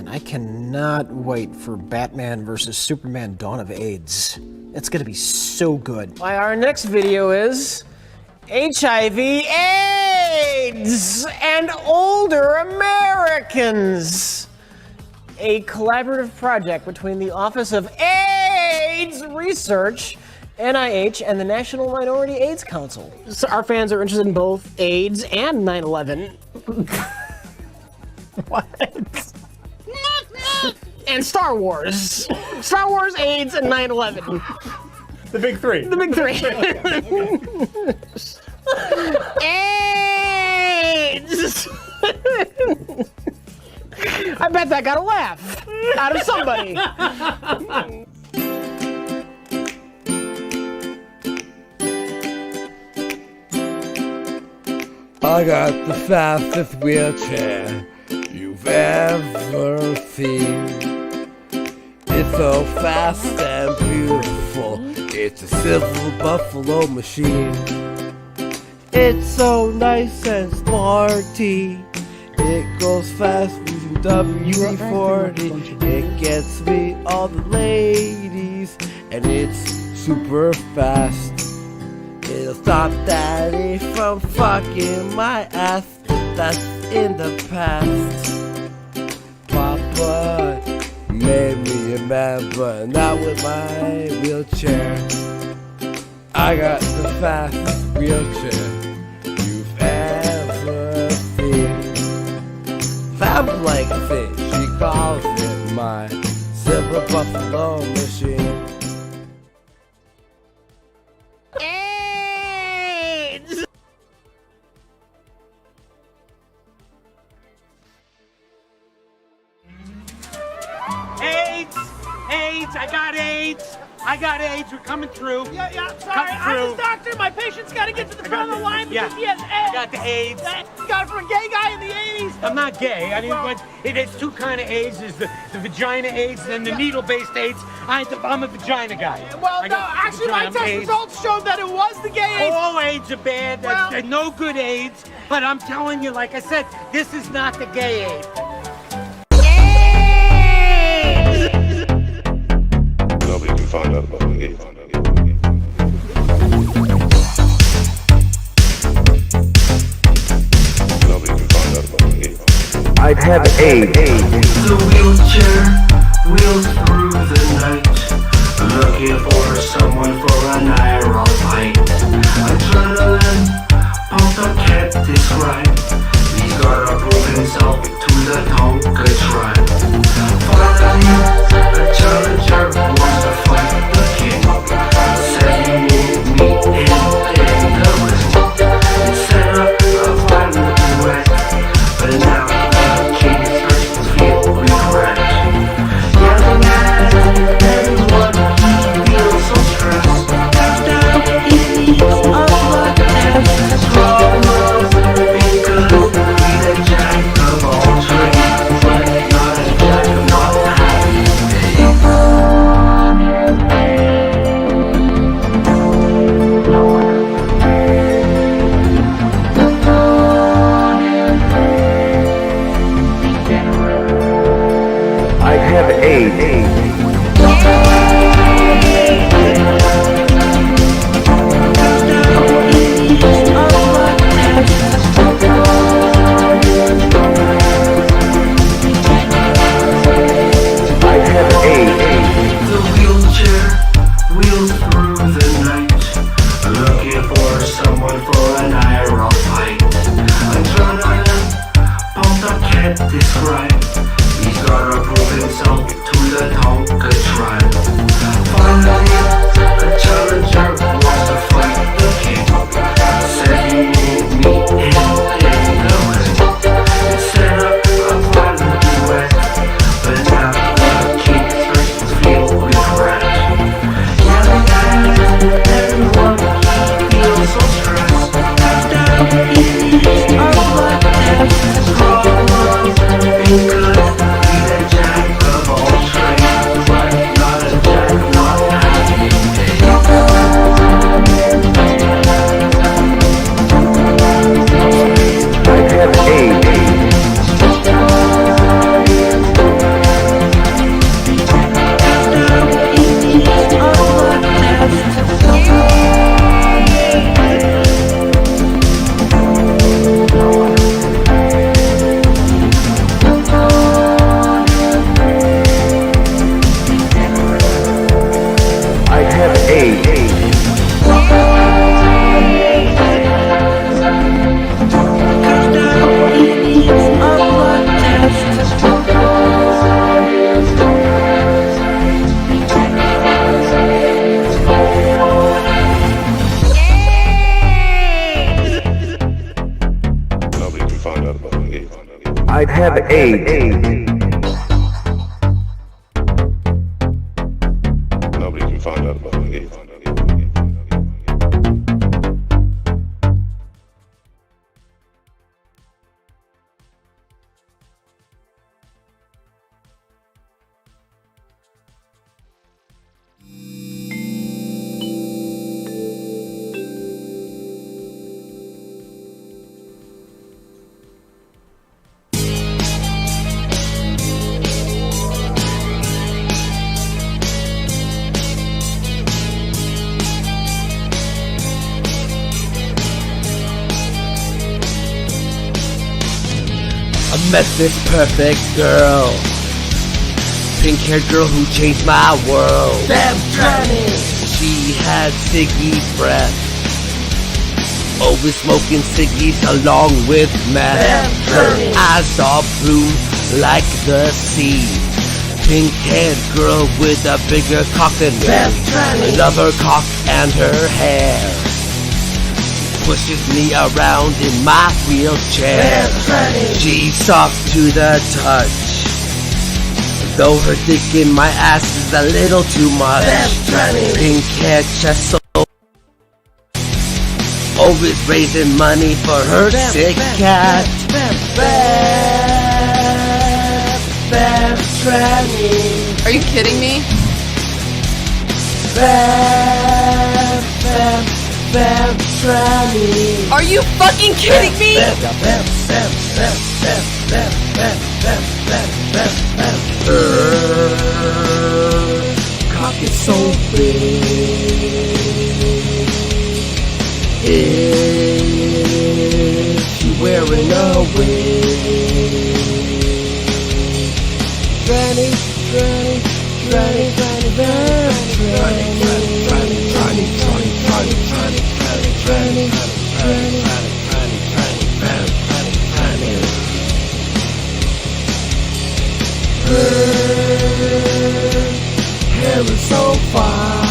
man, I cannot wait for Batman vs. Superman Dawn of AIDS. It's gonna be so good. Our next video is HIV AIDS and older Americans. A collaborative project between the Office of AIDS Research, NIH, and the National Minority AIDS Council. So our fans are interested in both AIDS and 9/11. What? And Star Wars. Star Wars, AIDS, and 9/11. The big three. The big three. AIDS! I bet that got a laugh out of somebody. I got the fastest wheelchair you've ever seen. It's so fast and beautiful. It's a silver buffalo machine. It's so nice and sporty. It goes fast using WD-40. It gets me all the ladies, and it's super fast. It'll stop daddy from fucking my ass. That's in the past. Papa made me a man, but not with my wheelchair. I got the fastest wheelchair you've ever seen. Fab like thing, she calls it my silver buffalo machine. AIDS! AIDS! AIDS! I got AIDS! I got AIDS! We're coming through. Yeah, sorry. I'm his doctor. My patient's got to get to the front of the line because he has AIDS. I got the AIDS. Got it from a gay guy in the 80s. I'm not gay. I mean, but it's two kind of AIDS. There's the vagina AIDS and the needle-based AIDS. I'm a vagina guy. Well, no, actually, my test results showed that it was the gay AIDS. All AIDS are bad. There's no good AIDS. But I'm telling you, like I said, this is not the gay AIDS. Nobody can find out about the AIDS. Nobody can find out about the AIDS. I have AIDS. The wheelchair wheels through the night, looking for someone for an IRL fight. Adrenaline pumped up, can't describe. He's gotta prove himself to the Tonka tribe. Finally, a challenger wants to fight the king. Said he needed me in the ring. Set up a final duet, but now the king starts to feel regret. Yelling at everyone, he feels so stressed. Down ease of luck and problems, because he's a jack of all trades, but not a jack of all I have AIDS. The wheelchair wheels through the night, looking for someone for an IRL fight. Adrenaline pumped up, can't describe. He's gotta prove himself to the Tonka tribe. Finally, a challenger wants to fight the king. Said he needed me in the ring. Set up a final duet, but now the king starts to feel regret. Yelling at everyone, he feels so stressed. Down ease of luck and problems, because he's a jack of all trades, but not a jack of all trades. have AIDS. Nobody can find out about my AIDS. I met this perfect girl, pink-haired girl who changed my world. She had ciggy breath, always smoking ciggies along with meth. Her eyes are blue like the sea. Pink-haired girl with a bigger cock than me. I love her cock and her hair. Pushes me around in my wheelchair. She's soft to the touch, though her dick in my ass is a little too much. Pink hair chest, so always raising money for her sick cat. Are you kidding me? Are you fucking kidding me? Cock is so big. Is she wearing a wig? Granny, granny, granny, granny, granny, her hair is so fine.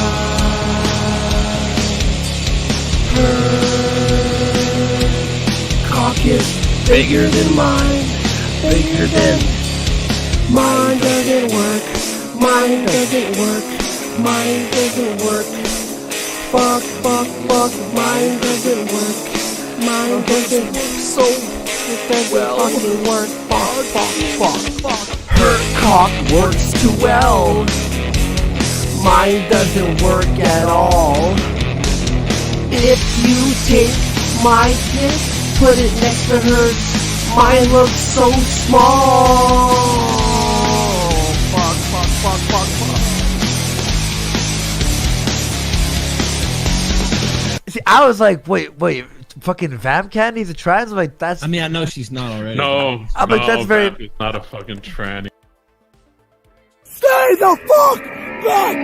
Her cock is bigger than mine, bigger than mine. Doesn't work, mine doesn't work, mine doesn't work. Fuck, fuck, fuck, mine doesn't work, mine doesn't work. So it doesn't fucking work. Fuck, fuck, fuck, fuck. Her cock works too well, mine doesn't work at all. If you take my dick, put it next to hers, mine looks so small. Fuck, fuck, fuck, fuck, fuck. See, I was like, wait, fucking Vam Candy's a trans? I'm like, that's. I mean, I know she's not already. No, I'm like, that's very. It's not a fucking tranny. Stay the fuck back!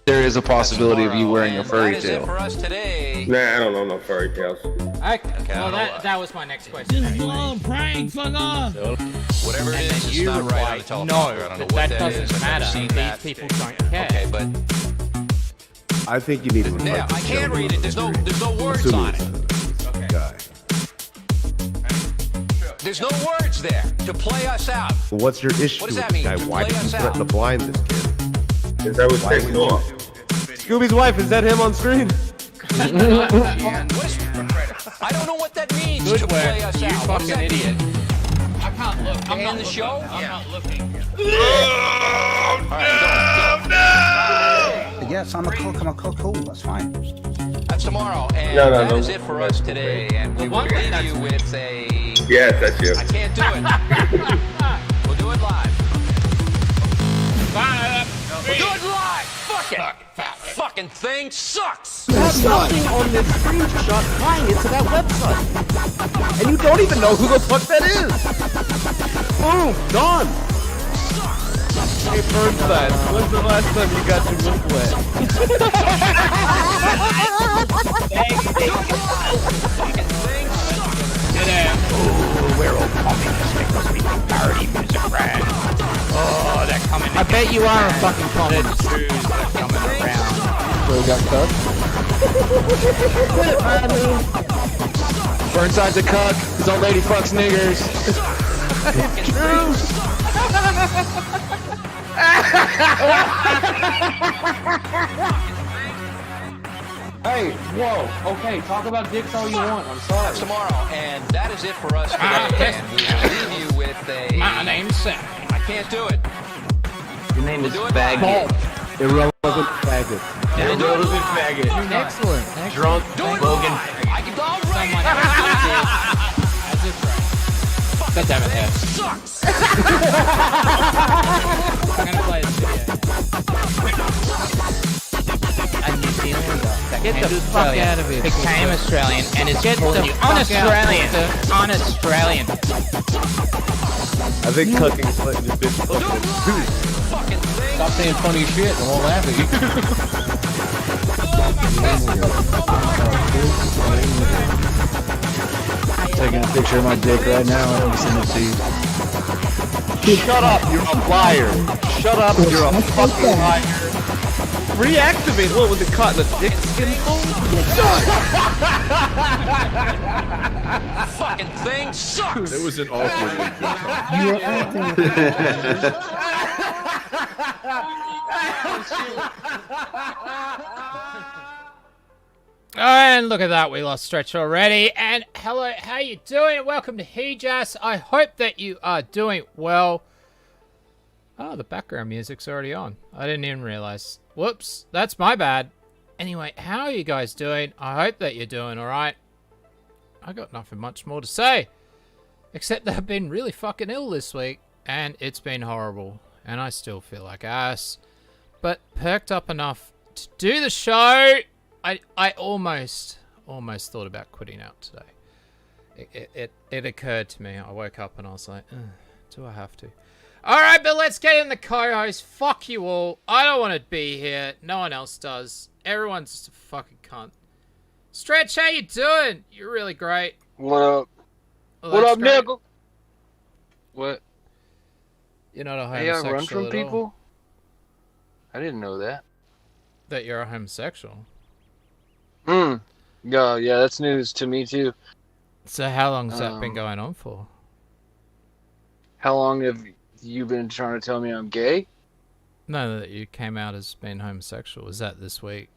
There is a possibility of you wearing a furry tail. Nah, I don't know no furry tails. Okay, well, that was my next question. Just blow prank, fuck off. Whatever it is, You it's not right on the reply, teleprompter. no, I don't know what that that doesn't is. I've never matter. seen These that. people don't care. Okay, but I think you need to yeah, I can't read it. There's no words on it. Guy. There's no words there to play us out. Well, what's your issue What does with that mean? this guy? To Why play did you us threaten to out? blind this kid? Is that what's taking off? Scooby's wife, is that him on screen? I don't know what that means Good to play work, us you out. What does fucking that idiot. mean? I can't look. I'm in the show? I'm not looking. Yes, I'm cool. That's fine. That's tomorrow, and No, that is it for us today. And we will leave you with a... Yes, that's you. I can't do it. We'll do it live. We'll do it live. Fuck it. Fucking thing sucks. There's nothing on this screenshot tying it to that website. And you don't even know who the fuck that is. Boom, done. Hey, Burnside, when's the last time you got your whistle wet? We're all communists because we think parody music rad. Oh, they're coming. I bet you are a fucking communist. They're coming around. Bro got cut. Burnside's a cuck. His old lady fucks niggers. It's true. Hey, whoa. Okay, talk about dicks all you want. I'm sorry. Tomorrow, and that is it for us today. And we will leave you with a... My name's Sam. I can't do it. Your name is Do it Faggot. Irrelevant Faggot. Irrelevant faggot. Excellent. Drunk Logan. I can all right. God damn it, yeah. Sucks. I'm gonna play this video. A New Zealander that Get came the to fuck Australia, out of here. became Australian and is calling you fuck un-Australian. out. Un-Australian. I think cucking's letting this bitch fuck this. Fucking thing. Stop saying funny shit and we'll laugh at you. Taking a picture of my dick right now and I'm sending it to you. Shut up, you're a liar. Shut up, you're a fucking liar. Reactivate. What was it caught in the dick skin fold? Fucking thing sucks. It was an awkward You're acting. And look at that, we lost Stretch already. And hello, how you doing? Welcome to HEJAS. I hope that you are doing well. Oh, the background music's already on. I didn't even realize. Whoops, that's my bad. Anyway, how are you guys doing? I hope that you're doing alright. I got nothing much more to say. Except that I've been really fucking ill this week. And it's been horrible. And I still feel like ass. But perked up enough to do the show. I almost thought about quitting out today. It occurred to me. I woke up and I was like, do I have to? Alright, but let's get in the co-host. Fuck you all. I don't want to be here. No one else does. Everyone's just a fucking cunt. Stretch, how you doing? You're really great. What up? Well, What that's up, great. nigga? What? You're not a Hey, I homosexual run from at people? all. I didn't know that. That you're a homosexual. Yeah, that's news to me too. So how long's that been going on for? How long have you been trying to tell me I'm gay? No, that you came out as being homosexual. Was that this week?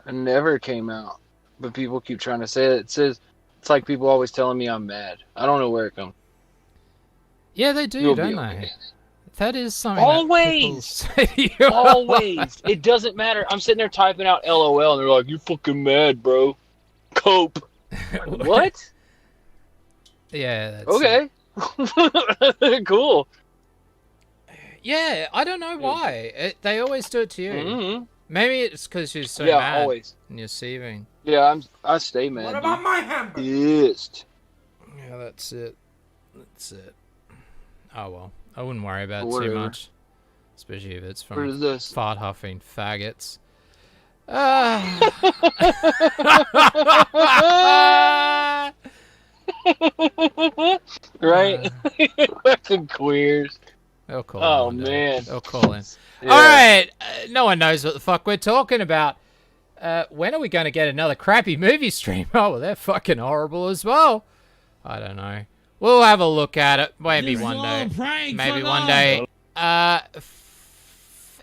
I never came out. But people keep trying to say it. It's like people always telling me I'm mad. I don't know where it comes. Yeah, they do, You'll don't be they? okay. That is something Always! that people say to you. Always! It doesn't matter. I'm sitting there typing out LOL and they're like, you fucking mad, bro. Cope. What? Yeah, that's Okay. Cool. Yeah, I don't know why. They always do it to you. Mm-hmm. Maybe it's because you're so Yeah, mad always. and you're seething. Yeah, I stay mad. What about my hamburger? Pissed. Yeah, that's it. That's it. Oh well, I wouldn't worry about it too Whatever. much. Especially if it's Where is from this? fart huffing faggots. Right? Fucking queers. They'll call Oh, in one day. man. They'll call in. Yeah. Alright, no one knows what the fuck we're talking about. When are we going to get another crappy movie stream? Oh, well, they're fucking horrible as well. I don't know. We'll have a look at it. Maybe one day. Maybe one day.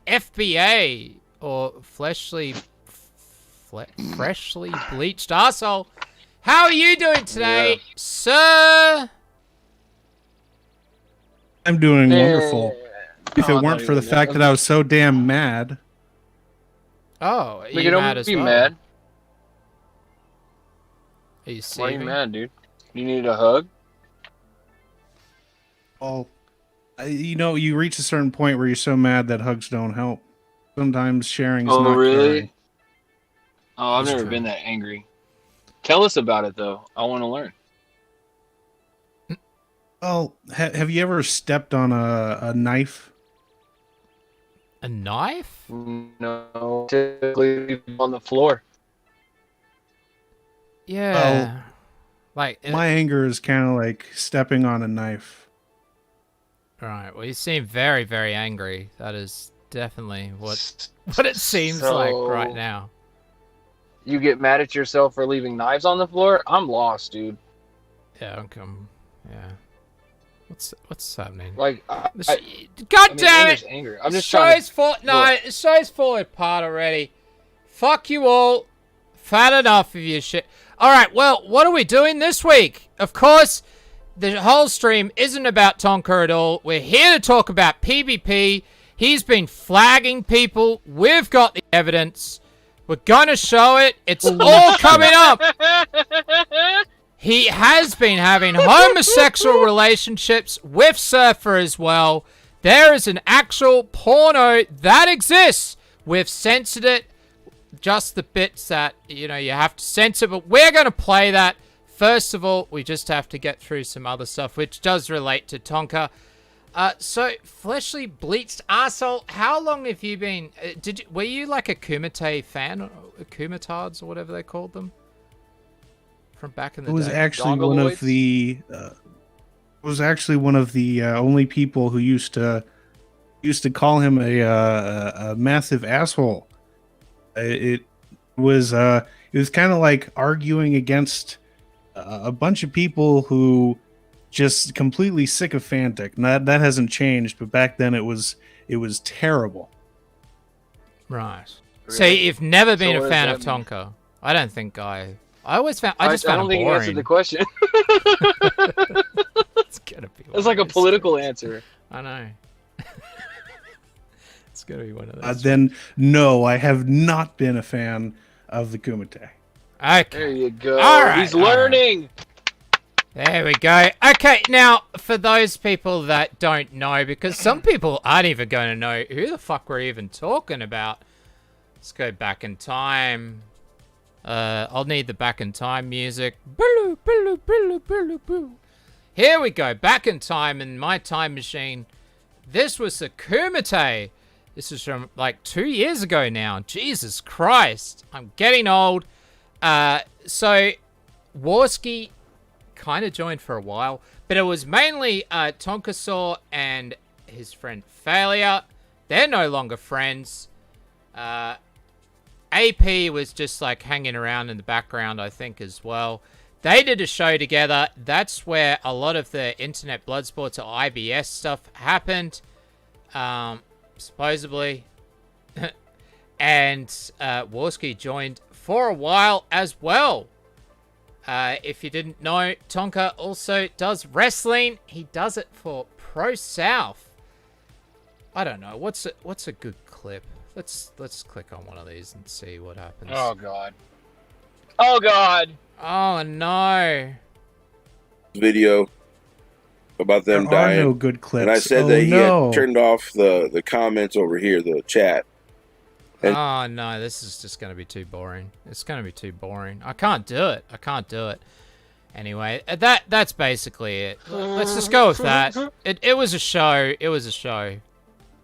FBA or freshly bleached arsehole. How are you doing today, sir? I'm doing wonderful. If it weren't for the fact that I was so damn mad. Oh, are Look, you don't mad as be well? mad. Are you Why are you seething? mad, dude? You need a hug? Well, you know, you reach a certain point where you're so mad that hugs don't help. Sometimes sharing is Oh, not really? caring. Oh, I've That's never true. been that angry. Tell us about it, though. I want to learn. Well, have you ever stepped on a knife? A knife? No, typically on the floor. Yeah. Like My anger is kind of like stepping on a knife. Right. Well, you seem very, very angry. That is definitely what it seems So- like right now. You get mad at yourself for leaving knives on the floor? I'm lost, dude. Yeah, don't come. Yeah. What's happening? Like, God damn it! Anger. I'm just trying to... the show's falling apart already. Fuck you all. Fat enough of your shit. Alright, well, what are we doing this week? Of course, the whole stream isn't about Tonka at all. We're here to talk about PvP. He's been flagging people. We've got the evidence. We're gonna show it. It's all coming up. He has been having homosexual relationships with Surfer as well. There is an actual porno that exists. We've censored it. Just the bits that, you know, you have to censor. But we're going to play that. First of all, we just have to get through some other stuff, which does relate to Tonka. So, Fleshly Bleached Arsehole, how long have you been... were you like a Kumite fan? Kumitards or whatever they called them? From back in the day. It was actually one of the only people who used to call him a massive asshole. It was kind of like arguing against a bunch of people who just completely sycophantic. That hasn't changed, but back then it was terrible. Right. Really? So you've never been a fan of Tonka? I don't think I just found I don't think you answered the question. It's gonna be. It's like a political answer. I know. It's gonna be one of those. Then no, I have not been a fan of the Kumite. Okay. There you go. All right. He's learning. There we go. Okay, now for those people that don't know, because some people aren't even going to know who the fuck we're even talking about. Let's go back in time. I'll need the back in time music. Here we go, back in time in my time machine. This was the Kumite. This is from like 2 years ago now. Jesus Christ, I'm getting old. So Warski kind of joined for a while, but it was mainly Tonkasaw and his friend Failure. They're no longer friends. AP was just like hanging around in the background, I think, as well. They did a show together. That's where a lot of the Internet Bloodsports or IBS stuff happened, supposedly. And Warski joined for a while as well. If you didn't know, Tonka also does wrestling. He does it for Pro South. I don't know. What's a good clip? Let's click on one of these and see what happens. Oh god. Oh god. Oh no. Video about them There are dying. no good clips. And I said that he had turned off the comments over here, the chat. And oh no, this is just going to be too boring. It's going to be too boring. I can't do it. I can't do it. Anyway, that's basically it. Let's just go with that. It was a show. It was a show.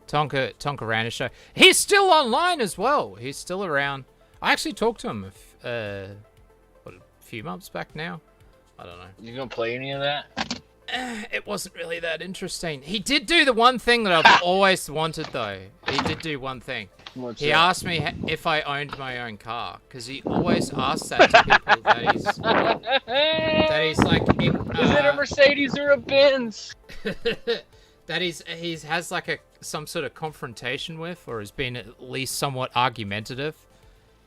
Tonka ran a show. He's still online as well. He's still around. I actually talked to him a few months back now. I don't know. You gonna play any of that? It wasn't really that interesting. He did do the one thing that I've always wanted, though. He did do one thing. He asked me if I owned my own car, because he always asks that to people that he's like... Is it a Mercedes or a Benz? That he has like some sort of confrontation with, or has been at least somewhat argumentative.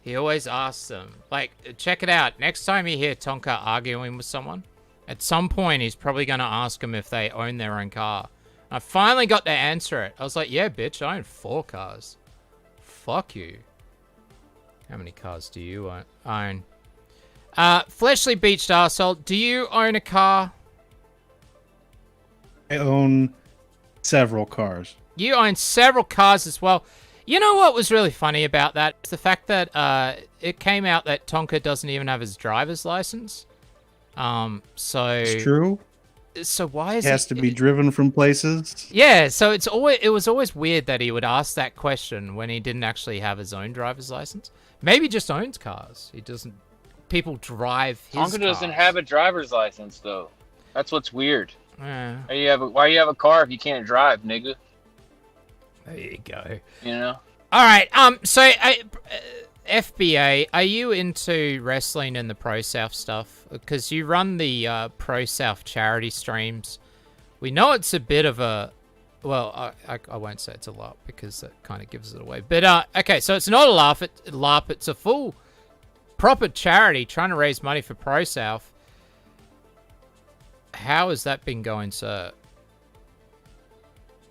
He always asks them, like, check it out. Next time you hear Tonka arguing with someone, at some point he's probably going to ask them if they own their own car. I finally got to answer it. I was like, yeah, bitch, I own 4 cars. Fuck you. How many cars do you own? Fleshly Beached Arsehole, do you own a car? I own several cars. You own several cars as well. You know what was really funny about that? It's the fact that it came out that Tonka doesn't even have his driver's license. So It's true. So why is he has to be driven from places? Yeah, so it was always weird that he would ask that question when he didn't actually have his own driver's license. Maybe he just owns cars. He doesn't. People drive his Tonka doesn't have a driver's license though. That's what's weird. Yeah. Why you have a car if you can't drive, nigga? There you go. You know. All right. So FBA, are you into wrestling and the Pro South stuff? Because you run the Pro South charity streams. We know it's a bit of a... Well, I won't say it's a LARP because that kind of gives it away. But, okay, so it's not a LARP. It's a full, proper charity trying to raise money for Pro South. How has that been going, sir?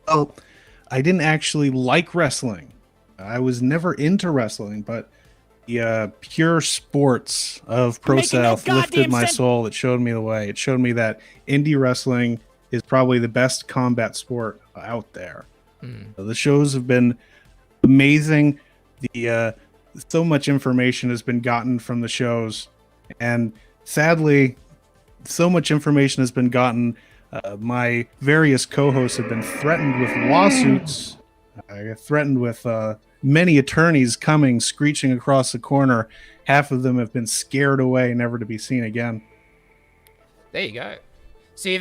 Well, I didn't actually like wrestling. I was never into wrestling, but the pure sports of Pro South lifted my soul. It showed me the way. It showed me that indie wrestling is probably the best combat sport out there. The shows have been amazing. So much information has been gotten from the shows, and sadly, so much information has been gotten. My various co-hosts have been threatened with lawsuits. I got threatened with many attorneys coming, screeching across the corner. Half of them have been scared away, never to be seen again. There you go. So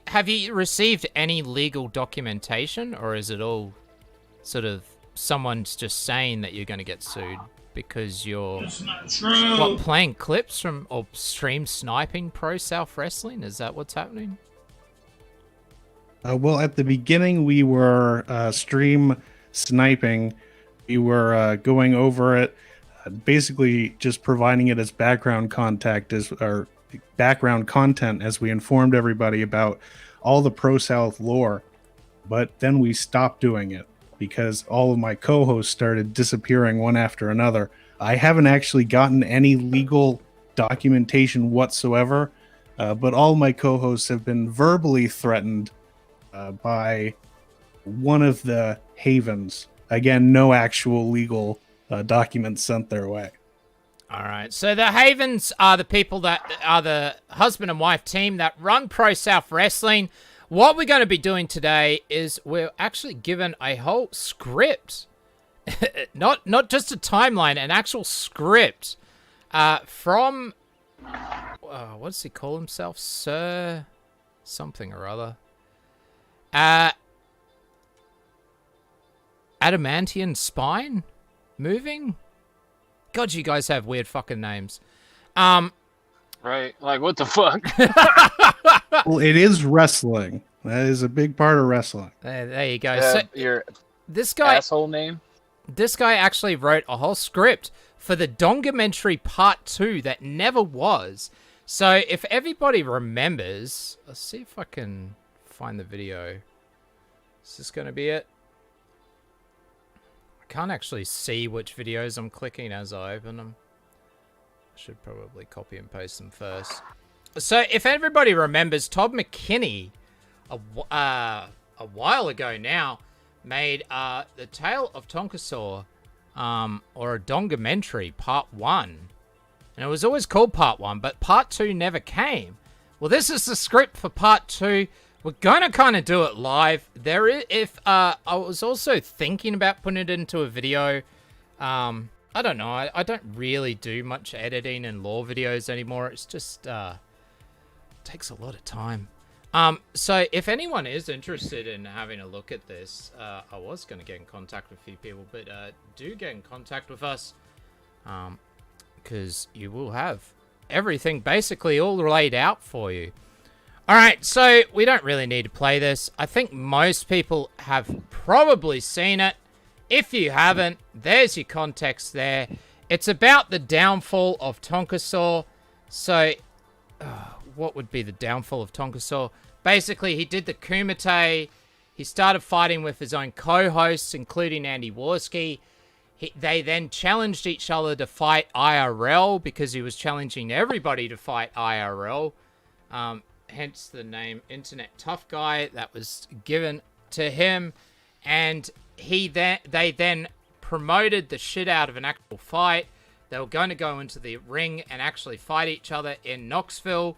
have you received any legal documentation, or is it all sort of someone's just saying that you're going to get sued because you're playing clips from or stream sniping Pro South Wrestling? Is that what's happening? Well, at the beginning, we were stream sniping. We were going over it, basically just providing it as background content as we informed everybody about all the Pro South lore. But then we stopped doing it because all of my co-hosts started disappearing one after another. I haven't actually gotten any legal documentation whatsoever, but all my co-hosts have been verbally threatened by one of the havens. Again, no actual legal documents sent their way. All right. So the havens are the people that are the husband and wife team that run Pro South Wrestling. What we're going to be doing today is we're actually given a whole script, not just a timeline, an actual script from what does he call himself? Sir something or other. Adamantian Spine Moving? God, you guys have weird fucking names. Right, like what the fuck? Well, it is wrestling. That is a big part of wrestling. There you go. So Your this guy asshole name? This guy actually wrote a whole script for the Dongamentary Part 2 that never was. So if everybody remembers, let's see if I can find the video. Is this going to be it? I can't actually see which videos I'm clicking as I open them. I should probably copy and paste them first. So if everybody remembers, Todd McKinney, a while ago now, made The Tale of Tonka, or a Dongamentary Part 1. And it was always called Part 1, but Part 2 never came. Well, this is the script for Part 2. We're going to kind of do it live. There is, I was also thinking about putting it into a video. I don't know. I don't really do much editing in lore videos anymore. It's just takes a lot of time. So if anyone is interested in having a look at this, I was going to get in contact with a few people, but do get in contact with us, because you will have everything basically all laid out for you. All right, so we don't really need to play this. I think most people have probably seen it. If you haven't, there's your context there. It's about the downfall of Tonka. So, what would be the downfall of Tonka? Basically, he did the Kumite. He started fighting with his own co-hosts, including Andy Warski. They then challenged each other to fight IRL because he was challenging everybody to fight IRL. Hence the name Internet Tough Guy that was given to him. And they then promoted the shit out of an actual fight. They were going to go into the ring and actually fight each other in Knoxville.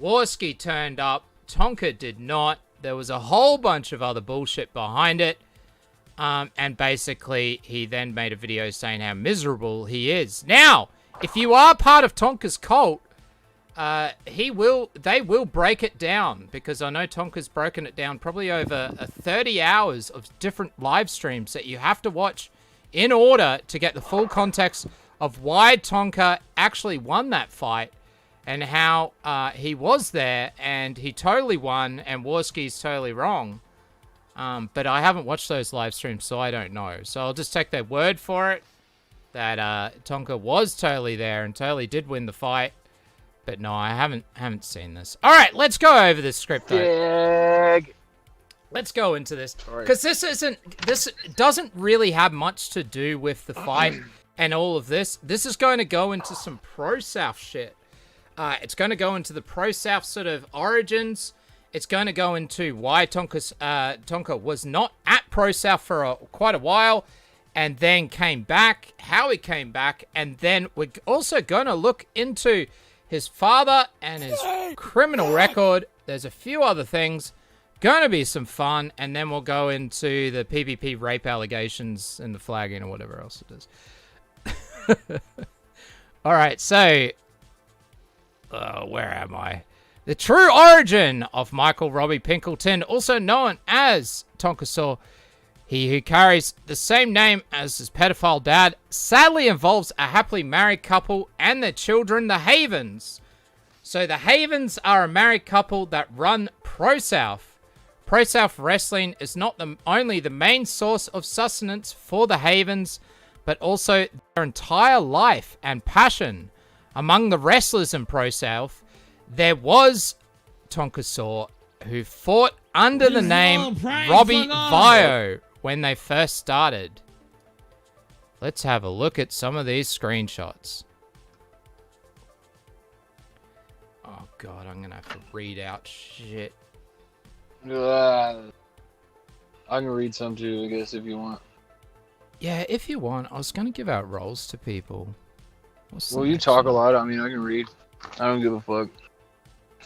Warski turned up. Tonka did not. There was a whole bunch of other bullshit behind it. And basically, he then made a video saying how miserable he is. Now, if you are part of Tonka's cult, they will break it down, because I know Tonka's broken it down probably over 30 hours of different live streams that you have to watch in order to get the full context of why Tonka actually won that fight and how he was there and he totally won and Warski's totally wrong. But I haven't watched those live streams, so I don't know. So I'll just take their word for it that Tonka was totally there and totally did win the fight. But no, I haven't seen this. All right, let's go over this script though. Let's go into this because this doesn't really have much to do with the fight and all of this. This is going to go into some pro-South shit. It's going to go into the pro-South sort of origins. It's going to go into why Tonka was not at pro-South for quite a while and then came back, how he came back, and then we're also going to look into his father and his criminal record. There's a few other things. Going to be some fun, and then we'll go into the PvP rape allegations and the flagging or whatever else it is. All right, so where am I? The true origin of Michael Robbie Pinkleton, also known as Tonka Saw, he who carries the same name as his pedophile dad, sadly involves a happily married couple and their children, the Havens. So the Havens are a married couple that run Pro-South. Pro-South Wrestling is not only the main source of sustenance for the Havens, but also their entire life and passion. Among the wrestlers in Pro-South, there was Tonka Saw, who fought under the name Robbie Vio when they first started. Let's have a look at some of these screenshots. Oh god, I'm gonna have to read out shit. I can read some too, I guess, if you want. Yeah, if you want. I was gonna give out roles to people. Well, you talk a lot. I mean, I can read. I don't give a fuck.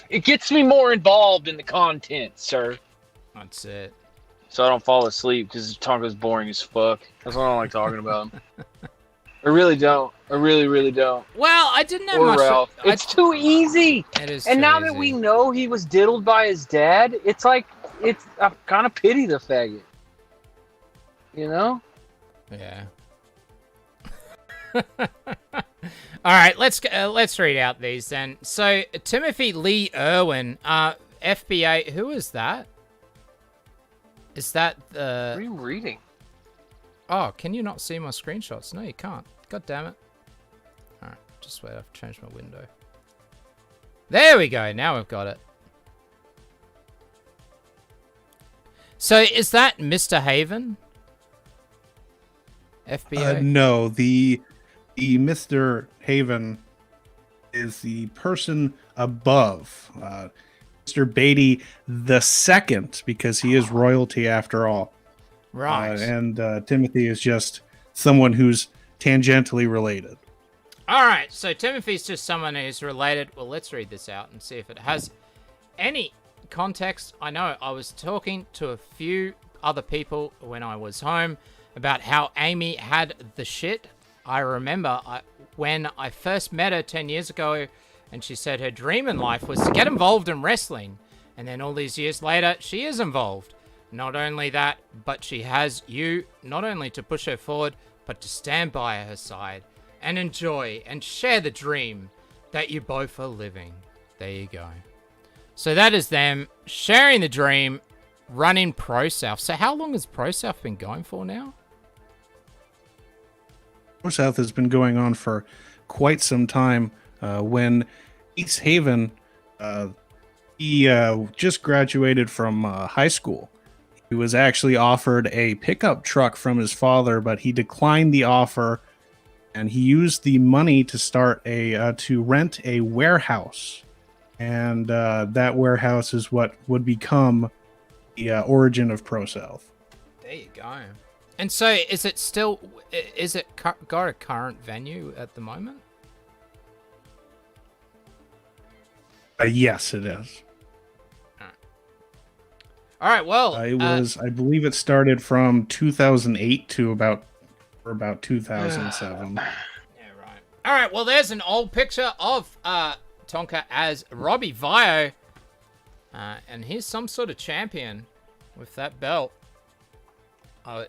It gets me more involved in the content, sir. That's it. So I don't fall asleep because Tonka's boring as fuck. That's why I don't like talking about him. I really don't. I really, really don't. Well, I didn't have or much. Ralph. It's too easy. It is. And too now easy. that we know he was diddled by his dad, it's like I kind of pity the faggot. You know? Yeah. All right, let's read out these then. So Timothy Lee Irwin, FBA. Who is that? Is that the? What are you reading? Oh, can you not see my screenshots? No, you can't. God damn it. All right, just wait. I've changed my window. There we go. Now we've got it. So is that Mr. Haven? FBA? No, the Mr. Haven is the person above Mr. Beatty the second, because he is royalty after all. Right. And Timothy is just someone who's tangentially related. All right, so Timothy's just someone who's related. Well, let's read this out and see if it has any context. I know I was talking to a few other people when I was home about how Amy had the shit. I remember when I first met her 10 years ago, and she said her dream in life was to get involved in wrestling. And then all these years later, she is involved. Not only that, but she has you not only to push her forward, but to stand by her side and enjoy and share the dream that you both are living. There you go. So that is them sharing the dream, running Pro-South. So how long has Pro-South been going for now? Pro-South has been going on for quite some time. When East Haven, he just graduated from high school. He was actually offered a pickup truck from his father, but he declined the offer, and he used the money to start to rent a warehouse, and that warehouse is what would become the origin of Pro-South. There you go. And so, is it got a current venue at the moment? Yes, it is. All right. Well, I believe it started from 2008 to about 2007. Yeah, right. All right. Well, there's an old picture of Tonka as Robbie Vio, and he's some sort of champion with that belt.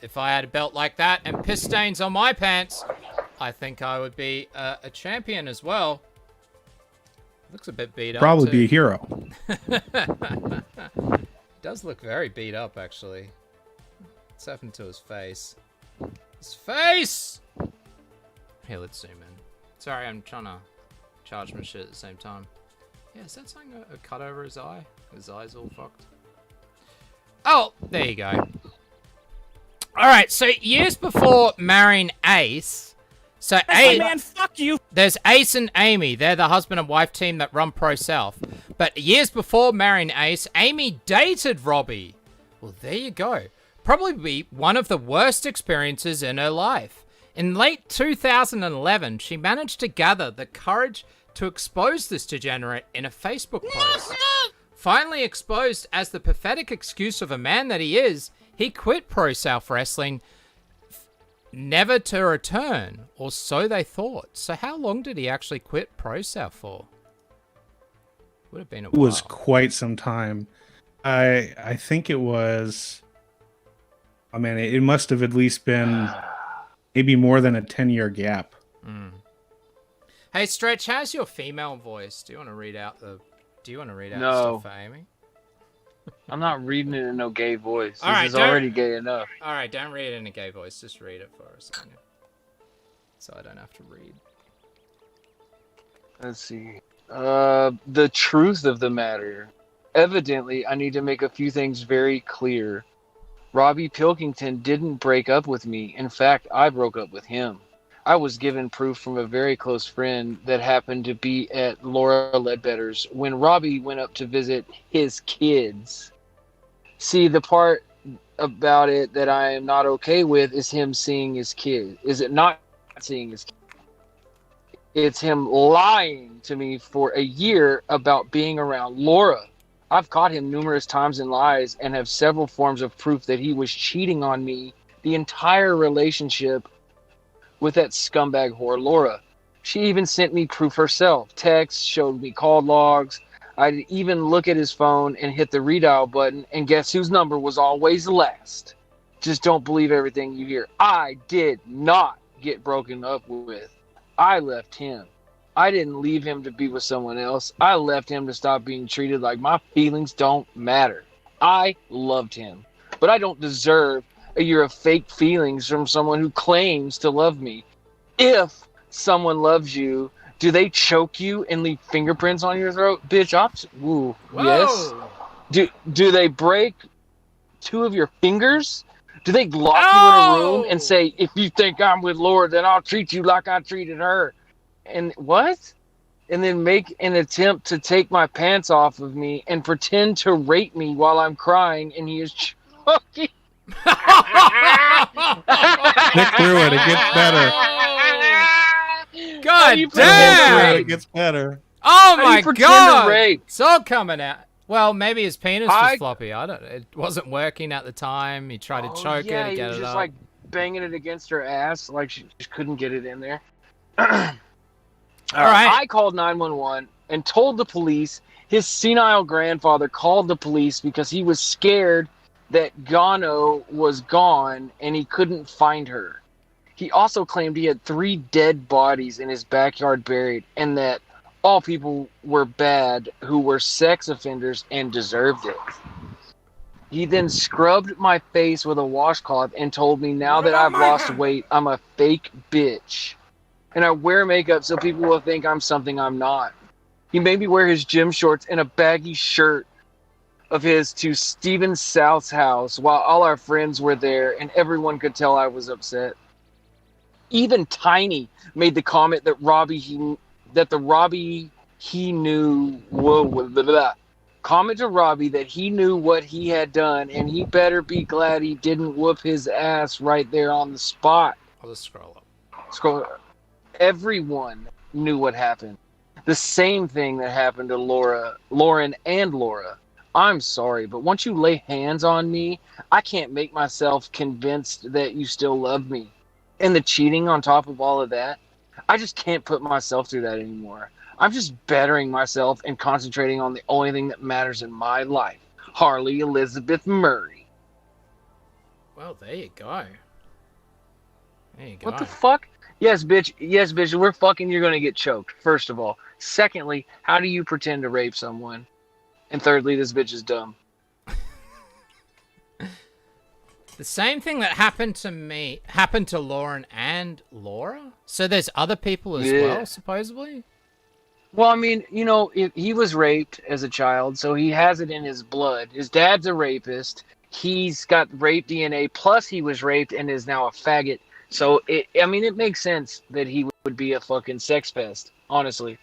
If I had a belt like that and piss stains on my pants, I think I would be a champion as well. Looks a bit beat up. Probably be a hero. Does look very beat up, actually. What's happened to his face? His face! Here, let's zoom in. Sorry, I'm trying to charge my shit at the same time. Yeah, is that something a cut over his eye? His eye's all fucked. Oh, there you go. Alright, so years before marrying Ace... So Hey, man, fuck you! There's Ace and Amy. They're the husband and wife team that run Pro South. But years before marrying Ace, Amy dated Robbie. Well, there you go. Probably one of the worst experiences in her life. In late 2011, she managed to gather the courage to expose this degenerate in a Facebook post. Finally exposed as the pathetic excuse of a man that he is, he quit Pro South Wrestling, never to return, or so they thought. So how long did he actually quit Pro South for? Would have been a while. It was quite some time. I think it was... I mean, it must have at least been maybe more than a 10-year gap. Mm. Hey, Stretch, how's your female voice? Do you want to read out the... Do you want to read out stuff for Amy? I'm not reading it in no gay voice. All right, This is already gay enough. All right, don't read it in a gay voice. Just read it for us, so I don't have to read. Let's see. The truth of the matter. Evidently, I need to make a few things very clear. Robbie Pilkington didn't break up with me. In fact, I broke up with him. I was given proof from a very close friend that happened to be at Laura Ledbetter's when Robbie went up to visit his kids. See, the part about it that I am not okay with is him seeing his kid. Is it not seeing his kid? It's him lying to me for a year about being around Laura. I've caught him numerous times in lies and have several forms of proof that he was cheating on me the entire relationship with that scumbag whore Laura. She even sent me proof herself. Texts, showed me call logs. I'd even look at his phone and hit the redial button, and guess whose number was always last? Just don't believe everything you hear. I did not get broken up with. I left him. I didn't leave him to be with someone else. I left him to stop being treated like my feelings don't matter. I loved him, but I don't deserve a year of fake feelings from someone who claims to love me. If someone loves you, do they choke you and leave fingerprints on your throat? Bitch, yes. Do they break two of your fingers? Do they lock you in a room and say, if you think I'm with Laura, then I'll treat you like I treated her? And what? And then make an attempt to take my pants off of me and pretend to rape me while I'm crying, and he is choking. Stick through it. It gets better. God Stick damn! through it. It gets better. Oh my pretend to god! rape? It's all coming out. Well, maybe his penis was floppy. I don't. It wasn't working at the time. He tried to choke it to he get was it just up. like banging it against her ass, like she just couldn't get it in there. All right. I called 911 and told the police his senile grandfather called the police because he was scared that Gano was gone and he couldn't find her. He also claimed he had 3 dead bodies in his backyard buried, and that all people were bad who were sex offenders and deserved it. He then scrubbed my face with a washcloth and told me now that I've lost weight, I'm a fake bitch. And I wear makeup so people will think I'm something I'm not. He made me wear his gym shorts and a baggy shirt of his to Steven South's house while all our friends were there and everyone could tell I was upset. Even Tiny made the comment that the Robbie he knew comment to Robbie that he knew what he had done and he better be glad he didn't whoop his ass right there on the spot. I'll just scroll up. Everyone knew what happened. The same thing that happened to Lauren and Laura. I'm sorry, but once you lay hands on me, I can't make myself convinced that you still love me. And the cheating on top of all of that, I just can't put myself through that anymore. I'm just bettering myself and concentrating on the only thing that matters in my life. Harley Elizabeth Murray. Well, there you go. There you go. What the fuck? Yes, bitch. Yes, bitch. We're fucking. You're gonna get choked. First of all. Secondly, how do you pretend to rape someone? And thirdly, this bitch is dumb. The same thing that happened to me happened to Lauren and Laura. So there's other people as well, supposedly. Well, I mean, you know, he was raped as a child, so he has it in his blood. His dad's a rapist. He's got rape DNA, plus he was raped and is now a faggot. So, I mean, it makes sense that he would be a fucking sex pest, honestly.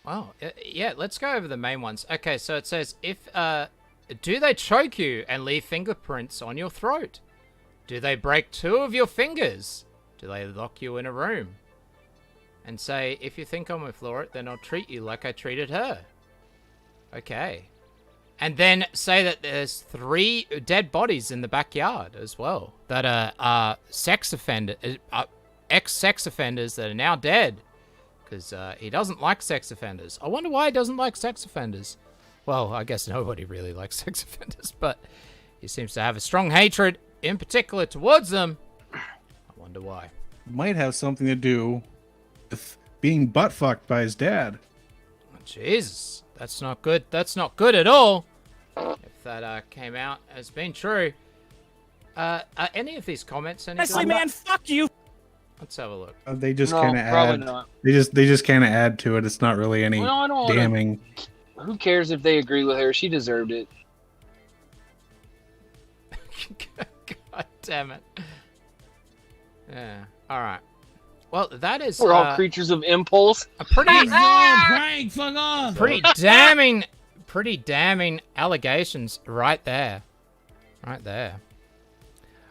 Wow. Yeah, let's go over the main ones. Okay, so it says, do they choke you and leave fingerprints on your throat? Do they break 2 of your fingers? Do they lock you in a room? And say, if you think I'm with Laura, then I'll treat you like I treated her. Okay. And then say that there's 3 dead bodies in the backyard as well that are ex-sex offenders that are now dead. Because he doesn't like sex offenders. I wonder why he doesn't like sex offenders. Well, I guess nobody really likes sex offenders, but he seems to have a strong hatred, in particular towards them. I wonder why. Might have something to do with being butt-fucked by his dad. Oh, Jesus, that's not good. That's not good at all. If that came out as being true. Are any of these comments any Leslie, man, fuck you. Let's have a look. They just No, kind of probably add. not. They just kind of add to it. It's not really any Well, I don't wanna- damning. Who cares if they agree with her? She deserved it. God damn it. Yeah. All right. Well, that is. We're all creatures of impulse. A pretty, Frank, fuck off. pretty damning allegations right there. Right there.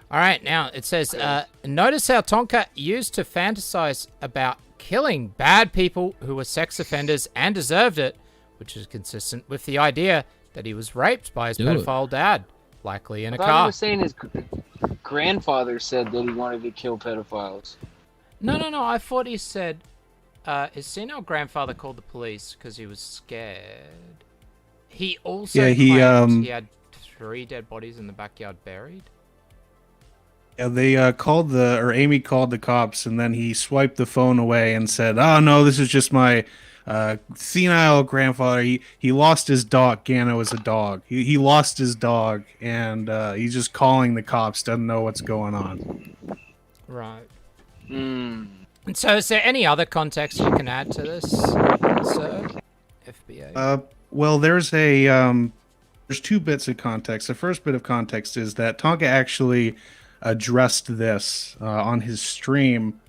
All right, now it says, notice how Tonka used to fantasize about killing bad people who were sex offenders and deserved it, which is consistent with the idea that he was raped by his pedophile dad, likely in a I thought car. he was saying his grandfather said that he wanted to kill pedophiles. No. I thought he said his senile grandfather called the police because he was scared. He also claimed he had 3 dead bodies in the backyard buried. Yeah, they Amy called the cops, and then he swiped the phone away and said, "Oh no, this is just my senile grandfather. He lost his dog. Gano is a dog. He lost his dog, and he's just calling the cops. Doesn't know what's going on." Right. Hmm. And so, is there any other context you can add to this, sir? FBA. Well, there's 2 bits of context. The first bit of context is that Tonka actually addressed this on his stream.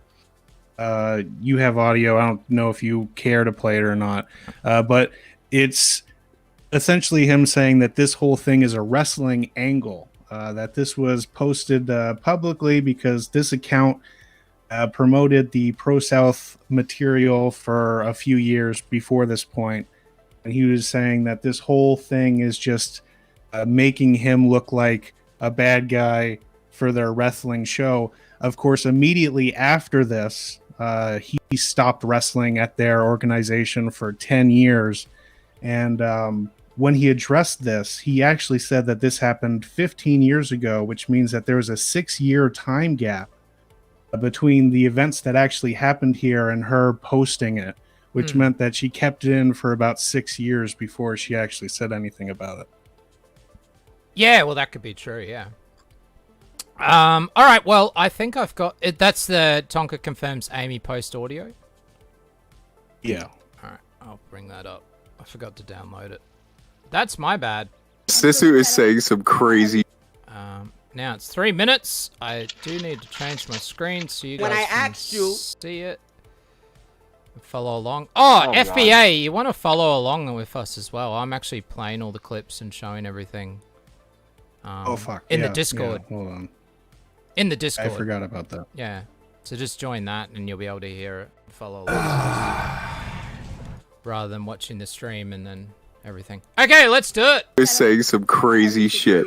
You have audio. I don't know if you care to play it or not, but it's essentially him saying that this whole thing is a wrestling angle, that this was posted publicly because this account promoted the pro-South material for a few years before this point, and he was saying that this whole thing is just making him look like a bad guy for their wrestling show. Of course, immediately after this, he stopped wrestling at their organization for 10 years. And when he addressed this, he actually said that this happened 15 years ago, which means that there was a 6-year time gap between the events that actually happened here and her posting it, which meant that she kept it in for about 6 years before she actually said anything about it. Yeah, well, that could be true, yeah. All right, well, I think I've got it. That's the Tonka confirms Amy post audio. Yeah. All right, I'll bring that up. I forgot to download it. That's my bad. Sisu is saying some crazy. Now it's 3 minutes. I do need to change my screen so you guys can see it. Follow along. Oh, FBA, right. You want to follow along with us as well. I'm actually playing all the clips and showing everything. Oh, fuck. In the Discord. Yeah, hold on. In the Discord. I forgot about that. Yeah. So just join that and you'll be able to hear it and follow along. Rather than watching the stream and then everything. Okay, let's do it. Is saying some crazy shit.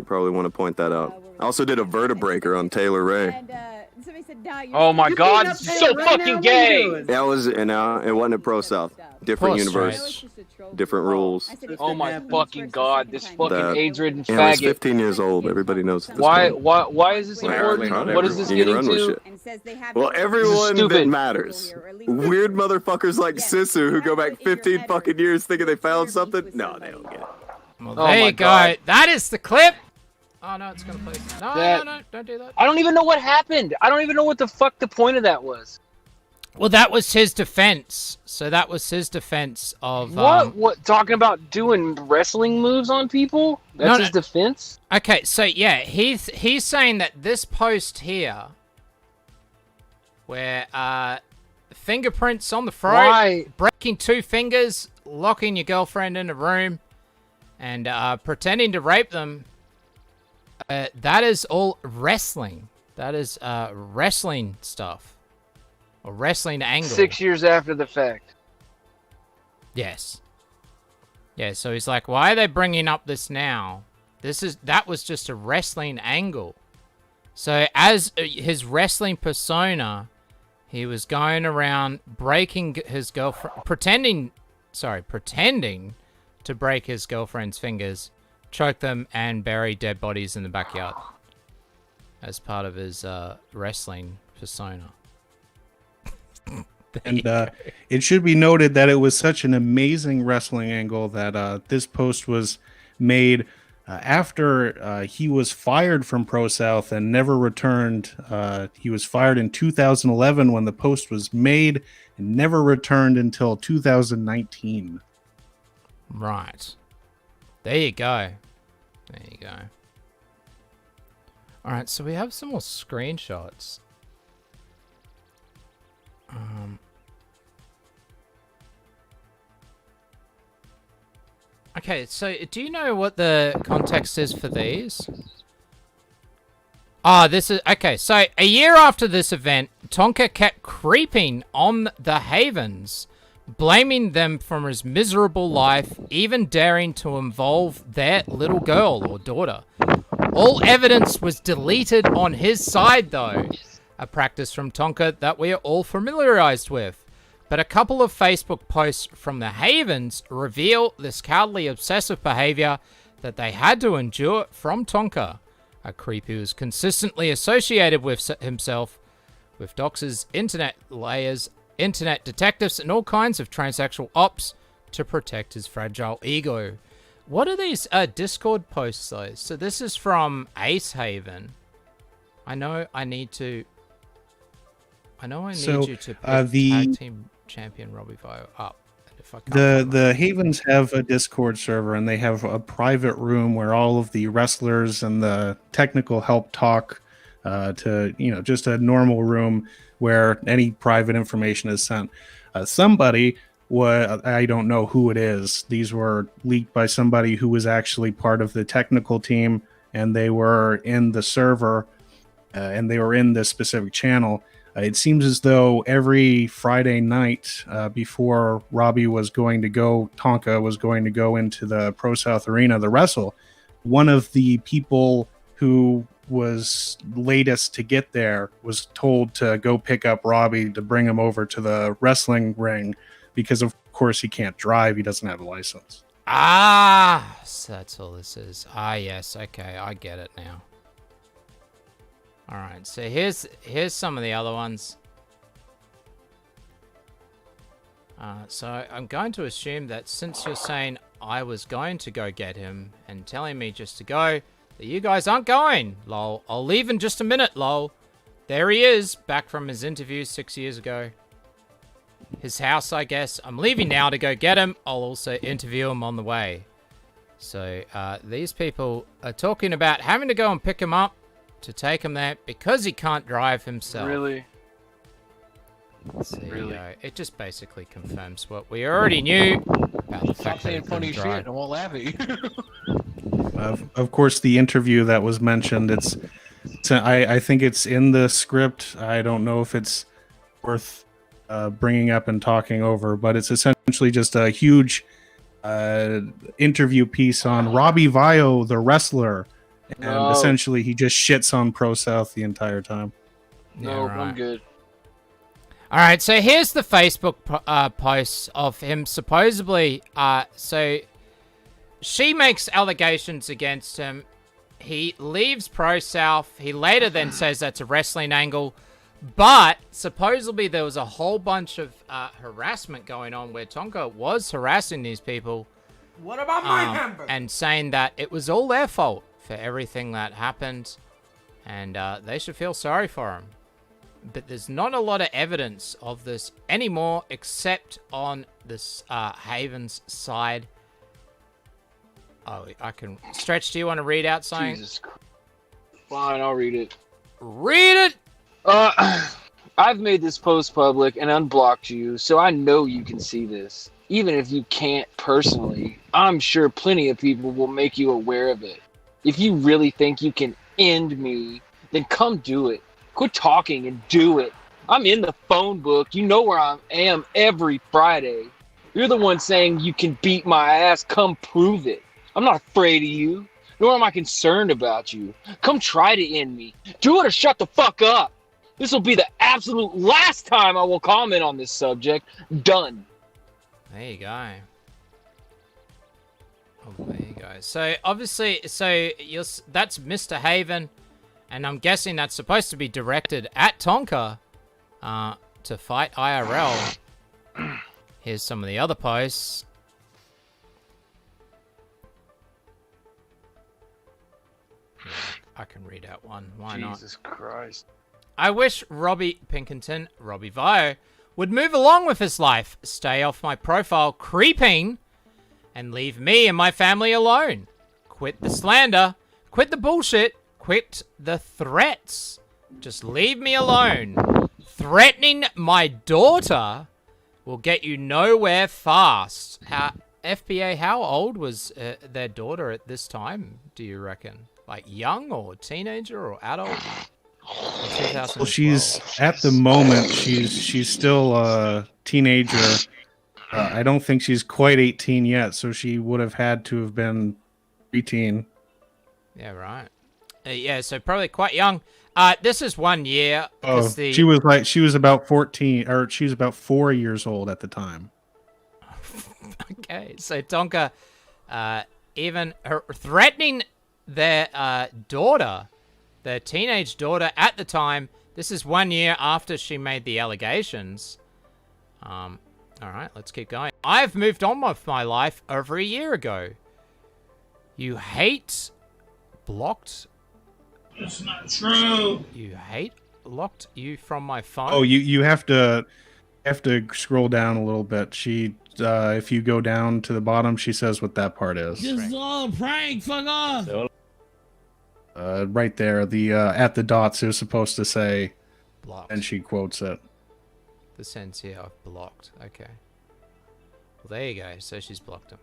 You probably want to point that out. I also did a vertebreaker on Taylor Ray. Somebody said, "No, you're Oh my god, this is so fucking gay! That was, and it wasn't at Pro South. Different universe, different rules. Oh my fucking god, this fucking That- AIDS-ridden Yeah, I was faggot. 15 years old. Everybody knows. At this Why point. is this important? What is this You can getting run with to? shit. Well, everyone that matters. Weird motherfuckers like Sisu who go back 15 fucking years thinking they found something. No, they don't get it. Well, Oh there my you go. God. That is the clip. Oh no, it's gonna play. No, That- no, don't do that. I don't even know what happened. I don't even know what the fuck the point of that was. Well, that was his defense. So that was his defense of What? Talking about doing wrestling moves on people? That's his defense? Okay, so yeah, he's saying that this post here, where fingerprints on the throat, Why? breaking 2 fingers, locking your girlfriend in a room, and pretending to rape them, that is all wrestling. That is wrestling stuff. Or wrestling angle. 6 years after the fact. Yes. Yeah, so he's like, why are they bringing up this now? That was just a wrestling angle. So as his wrestling persona, he was going around breaking his girlfriend, pretending to break his girlfriend's fingers, choke them, and bury dead bodies in the backyard as part of his wrestling persona. And it should be noted that it was such an amazing wrestling angle that this post was made after he was fired from Pro South and never returned. He was fired in 2011 when the post was made and never returned until 2019. Right. There you go. There you go. All right, so we have some more screenshots. Okay, so do you know what the context is for these? This is... Okay, so a year after this event, Tonka kept creeping on the Havens, blaming them for his miserable life, even daring to involve their little girl or daughter. All evidence was deleted on his side, though. A practice from Tonka that we are all familiarized with. But a couple of Facebook posts from the Havens reveal this cowardly obsessive behavior that they had to endure from Tonka, a creep who is consistently associated with himself with doxers, internet layers, internet detectives, and all kinds of transsexual ops to protect his fragile ego. What are these Discord posts, though? So this is from Ace Haven. I know I need you to pick the tag team champion Robbie Vio up. If I the Havens have a Discord server, and they have a private room where all of the wrestlers and the technical help talk to, just a normal room where any private information is sent. Somebody, I don't know who it is. These were leaked by somebody who was actually part of the technical team, and they were in the server, and they were in this specific channel. It seems as though every Friday night before Robbie was going to go, Tonka was going to go into the Pro South Arena to wrestle, one of the people who was latest to get there was told to go pick up Robbie to bring him over to the wrestling ring because, of course, he can't drive. He doesn't have a license. So that's all this is. Yes. Okay, I get it now. All right, so here's some of the other ones. So I'm going to assume that since you're saying I was going to go get him and telling me just to go, that you guys aren't going, lol. I'll leave in just a minute, lol. There he is, back from his interview 6 years ago. His house, I guess. I'm leaving now to go get him. I'll also interview him on the way. So these people are talking about having to go and pick him up to take him there because he can't drive himself. Really? So there you go. It just basically confirms what we already knew about the fact that he funny couldn't shit drive. and won't laugh at you. Of course, the interview that was mentioned, I think it's in the script. I don't know if it's worth bringing up and talking over, but it's essentially just a huge interview piece on Robbie Vio, the wrestler, And essentially he just shits on Pro South the entire time. No, Yeah, right. I'm good. All right, so here's the Facebook posts of him supposedly. So she makes allegations against him. He leaves Pro South. He later then says that's a wrestling angle. But supposedly there was a whole bunch of harassment going on where Tonka was harassing these people. What about my hamburger? And saying that it was all their fault for everything that happened. And they should feel sorry for him. But there's not a lot of evidence of this anymore, except on this Haven's side. Oh, I can... Stretch, do you want to read out something? Jesus Christ. Fine, I'll read it. Read it! I've made this post public and unblocked you, so I know you can see this. Even if you can't personally, I'm sure plenty of people will make you aware of it. If you really think you can end me, then come do it. Quit talking and do it. I'm in the phone book. You know where I am every Friday. You're the one saying you can beat my ass. Come prove it. I'm not afraid of you, nor am I concerned about you. Come try to end me. Do it or shut the fuck up. This will be the absolute last time I will comment on this subject. Done. There you go. Oh, there you go. So, obviously, that's Mr. Haven. And I'm guessing that's supposed to be directed at Tonka to fight IRL. Here's some of the other posts. Yeah, I can read out one. Why not? Jesus Christ. I wish Robbie Pinkington, Robbie Vio, would move along with his life, stay off my profile creeping, and leave me and my family alone. Quit the slander, quit the bullshit, quit the threats. Just leave me alone. Threatening my daughter will get you nowhere fast. FBA, how old was their daughter at this time, do you reckon? Like young or teenager or adult? Well, she's at the moment she's still a teenager. I don't think she's quite 18 yet, so she would have had to have been 18. Yeah, right. Yeah, so probably quite young. This is 1 year. Oh, she was about 14, or she was about 4 years old at the time. Okay, so Tonka, even her threatening their daughter, their teenage daughter at the time. This is 1 year after she made the allegations. All right, let's keep going. I've moved on with my life over a year ago. You hate blocked. It's not true. You hate locked you from my phone. Oh, you have to scroll down a little bit. She if you go down to the bottom, she says what that part is. This is all a prank. Fuck off. Right there, the at the dots, it was supposed to say, blocked. And she quotes it. The sentence here, I've blocked. Okay. Well, there you go. So she's blocked him.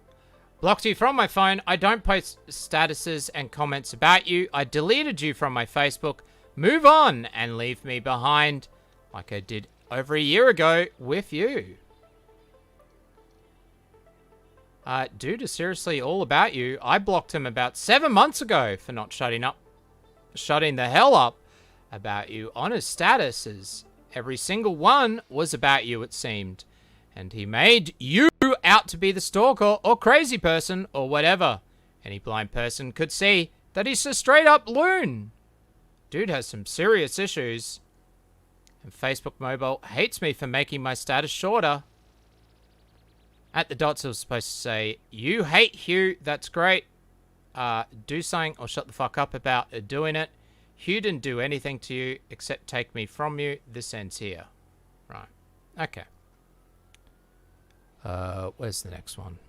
Blocked you from my phone. I don't post statuses and comments about you. I deleted you from my Facebook. Move on and leave me behind like I did over a year ago with you. Dude is seriously all about you. I blocked him about 7 months ago for not shutting the hell up about you on his statuses. Every single one was about you, it seemed. And he made you out to be the stalker or crazy person or whatever. Any blind person could see that he's a straight up loon. Dude has some serious issues. And Facebook Mobile hates me for making my status shorter. At the dots, it was supposed to say, you hate Hugh, that's great. Do something or shut the fuck up about doing it. Hugh didn't do anything to you except take me from you. This ends here. Right. Okay. Where's the next one?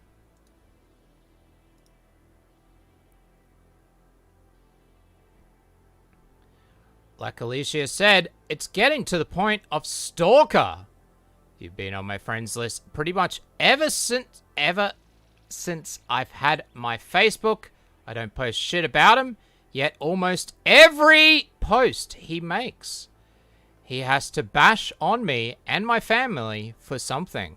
Like Alicia said, it's getting to the point of stalker. You've been on my friends list pretty much ever since I've had my Facebook. I don't post shit about him, yet almost every post he makes, he has to bash on me and my family for something.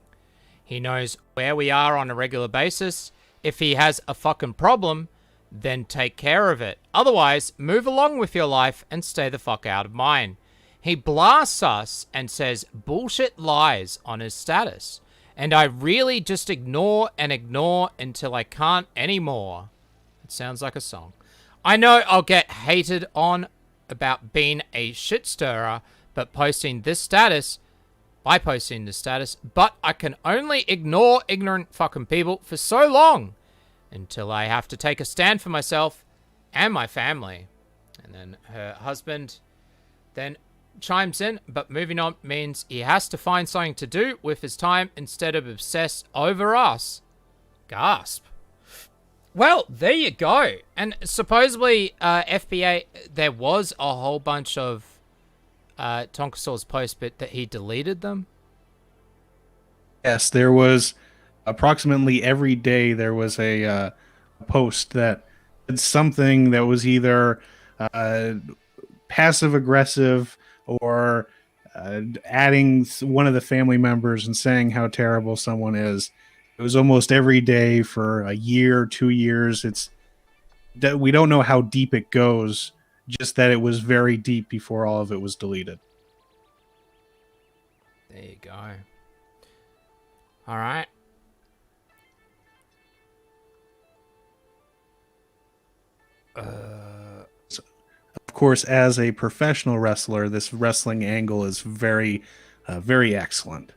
He knows where we are on a regular basis. If he has a fucking problem, then take care of it. Otherwise, move along with your life and stay the fuck out of mine. He blasts us and says bullshit lies on his status. And I really just ignore and ignore until I can't anymore. It sounds like a song. I know I'll get hated on about being a shit stirrer, by posting this status, but I can only ignore ignorant fucking people for so long until I have to take a stand for myself and my family. And then her husband then chimes in, but moving on means he has to find something to do with his time instead of obsess over us. Gasp. Well, there you go. And supposedly, FBA, there was a whole bunch of Tonkasaur's posts, but that he deleted them. Yes, there was approximately every day there was a post that did something that was either passive aggressive or adding one of the family members and saying how terrible someone is. It was almost every day for a year, 2 years. We don't know how deep it goes, just that it was very deep before all of it was deleted. There you go. All right. So, of course, as a professional wrestler, this wrestling angle is very, very excellent.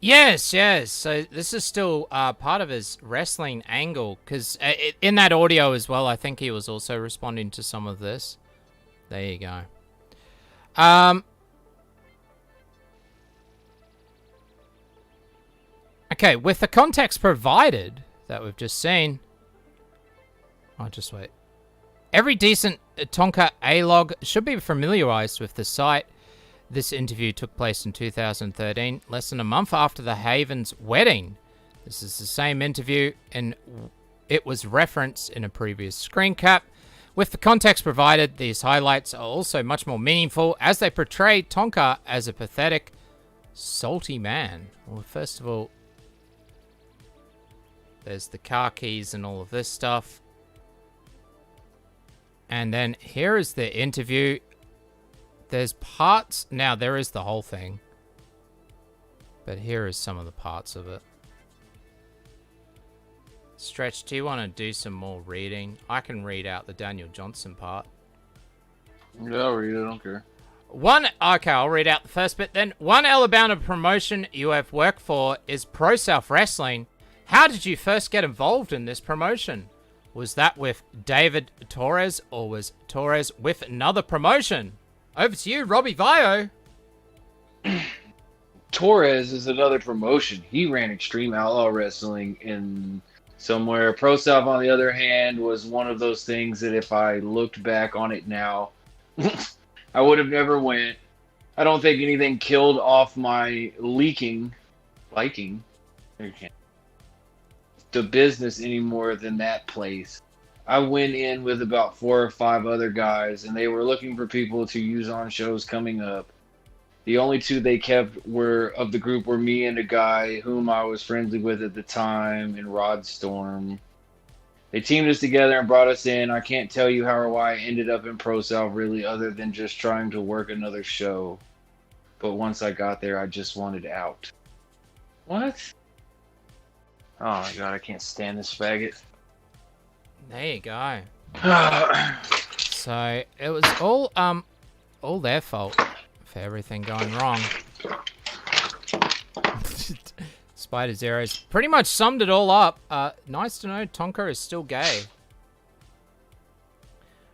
Yes, yes. So this is still part of his wrestling angle, because in that audio as well, I think he was also responding to some of this. There you go. Okay, with the context provided that we've just seen... Oh, just wait. Every decent Tonka A-log should be familiarized with the site. This interview took place in 2013, less than a month after the Haven's wedding. This is the same interview, and it was referenced in a previous screen cap. With the context provided, these highlights are also much more meaningful as they portray Tonka as a pathetic, salty man. Well, first of all, there's the car keys and all of this stuff. And then here is the interview. There's parts. Now, there is the whole thing. But here is some of the parts of it. Stretch, do you want to do some more reading? I can read out the Daniel Johnson part. Yeah, I'll read it. I don't care. Okay, I'll read out the first bit then. One Alabama promotion you have worked for is Pro South Wrestling. How did you first get involved in this promotion? Was that with David Torres, or was Torres with another promotion? Over to you, Robbie Vio. Torres is another promotion. He ran Extreme Outlaw Wrestling in somewhere. Pro South, on the other hand, was one of those things that if I looked back on it now, I would have never went. I don't think anything killed off my liking the business any more than that place. I went in with about 4 or 5 other guys, and they were looking for people to use on shows coming up. The only 2 they kept of the group were me and a guy whom I was friendly with at the time, and Rod Storm. They teamed us together and brought us in. I can't tell you how or why I ended up in Pro South, really, other than just trying to work another show. But once I got there, I just wanted out. What? Oh my god, I can't stand this faggot. There you go. So it was all their fault for everything going wrong. Spider Zeros pretty much summed it all up. Nice to know Tonka is still gay.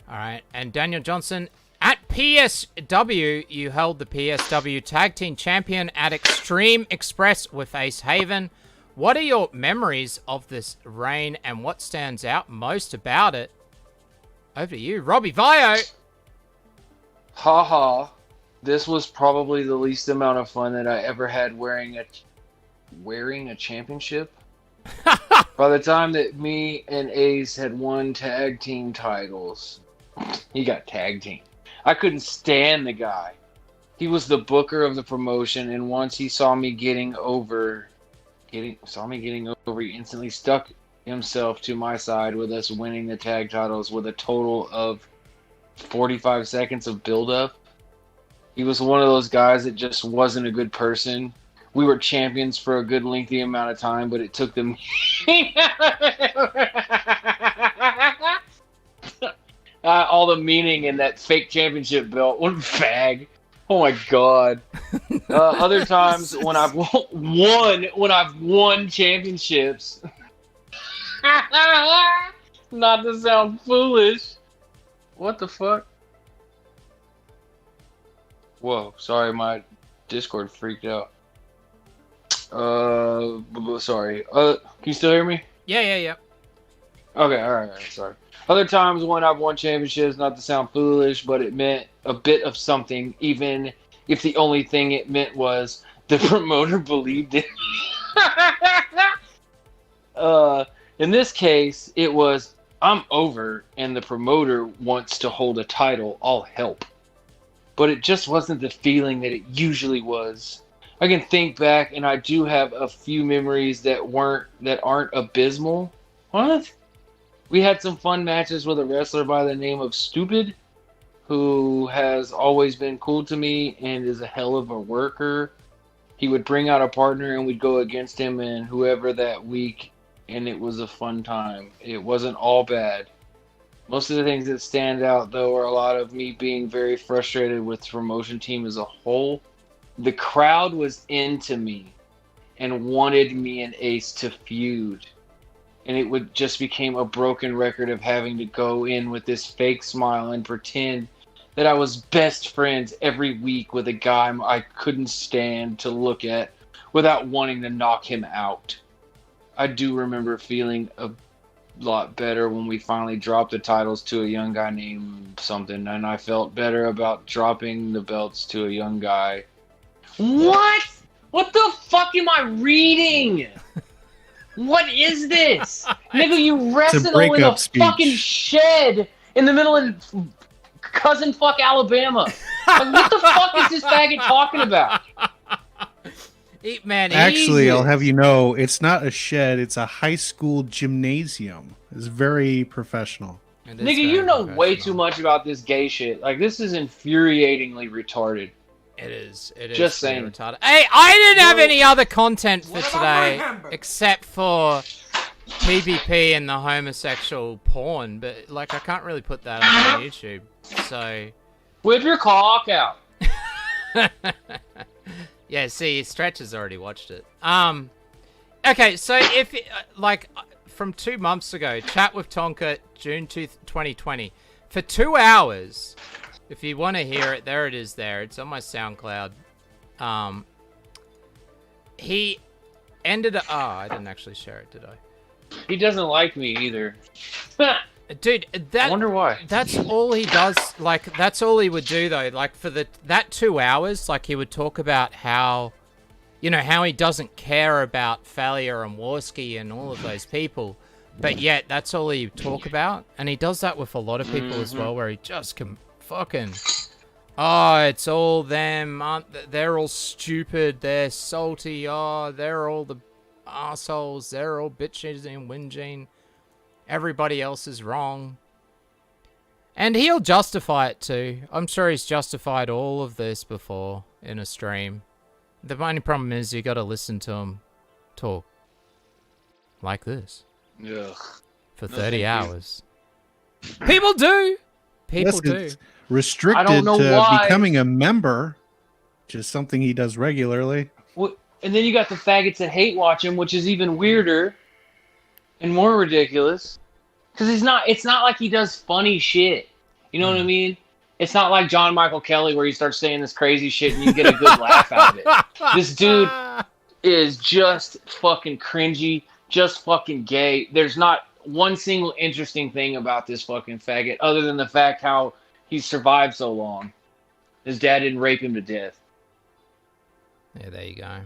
Alright, and Daniel Johnson, at PSW, you held the PSW Tag Team Champion at Extreme Express with Ace Haven. What are your memories of this reign, and what stands out most about it? Over to you, Robbie Vio. Haha. This was probably the least amount of fun that I ever had wearing a championship. By the time that me and Ace had won tag team titles, he got tag team. I couldn't stand the guy. He was the booker of the promotion, and once he saw me getting over, he instantly stuck himself to my side with us winning the tag titles with a total of 45 seconds of build-up. He was one of those guys that just wasn't a good person. We were champions for a good lengthy amount of time, but it took them... all the meaning in that fake championship belt. What a fag. Oh my god. Other times when I've won championships. Not to sound foolish. What the fuck? Whoa, sorry, my Discord freaked out. Sorry. Can you still hear me? Yeah. Okay, alright, sorry. Other times when I've won championships, not to sound foolish, but it meant a bit of something, even if the only thing it meant was the promoter believed it. In this case, it was, I'm over, and the promoter wants to hold a title, I'll help. But it just wasn't the feeling that it usually was. I can think back, and I do have a few memories that aren't abysmal. What? We had some fun matches with a wrestler by the name of Stupid, who has always been cool to me and is a hell of a worker. He would bring out a partner and we'd go against him and whoever that week, and it was a fun time. It wasn't all bad. Most of the things that stand out, though, are a lot of me being very frustrated with the promotion team as a whole. The crowd was into me and wanted me and Ace to feud. And it would just became a broken record of having to go in with this fake smile and pretend that I was best friends every week with a guy I couldn't stand to look at without wanting to knock him out. I do remember feeling a lot better when we finally dropped the titles to a young guy named something, and I felt better about dropping the belts to a young guy. What? What the fuck am I reading? What is this? Nigga, you wrestle in a fucking shed in the middle of cousin fuck Alabama. Like, what the fuck is this faggot talking about? Man, actually, I'll have you know, it's not a shed, it's a high school gymnasium. It's very professional. Nigga, you know way too much about this gay shit. Like, this is infuriatingly retarded. It is. Just saying. Retarded. Hey, I didn't have any other content for today except for PvP and the homosexual porn, but like I can't really put that up on YouTube. So whip your cock out. Yeah, see, Stretch has already watched it. Okay, so if like from 2 months ago, chat with Tonka, June 2020, for 2 hours. If you want to hear it, there it is there. It's on my SoundCloud. He ended up... Oh, I didn't actually share it, did I? He doesn't like me either. Dude, I wonder why. That's all he does. Like, that's all he would do, though. Like, for that 2 hours, like, he would talk about how... You know, how he doesn't care about Failure and Warski and all of those people. But yet, that's all he talk about. And he does that with a lot of people as well, where he just can... Fucking, oh, it's all them. They're all stupid. They're salty. Oh, they're all the assholes. They're all bitches and whinging. Everybody else is wrong. And he'll justify it too. I'm sure he's justified all of this before in a stream. The only problem is you got to listen to him talk like this. Yeah. For 30 hours. People do. People do. Restricted to becoming a member, which is something he does regularly. Well, and then you got the faggots that hate watch him, which is even weirder and more ridiculous. Because it's not like he does funny shit. You know what I mean? It's not like John Michael Kelly where he starts saying this crazy shit and you get a good laugh out of it. This dude is just fucking cringy, just fucking gay. There's not one single interesting thing about this fucking faggot other than the fact how he survived so long. His dad didn't rape him to death. Yeah, there you go.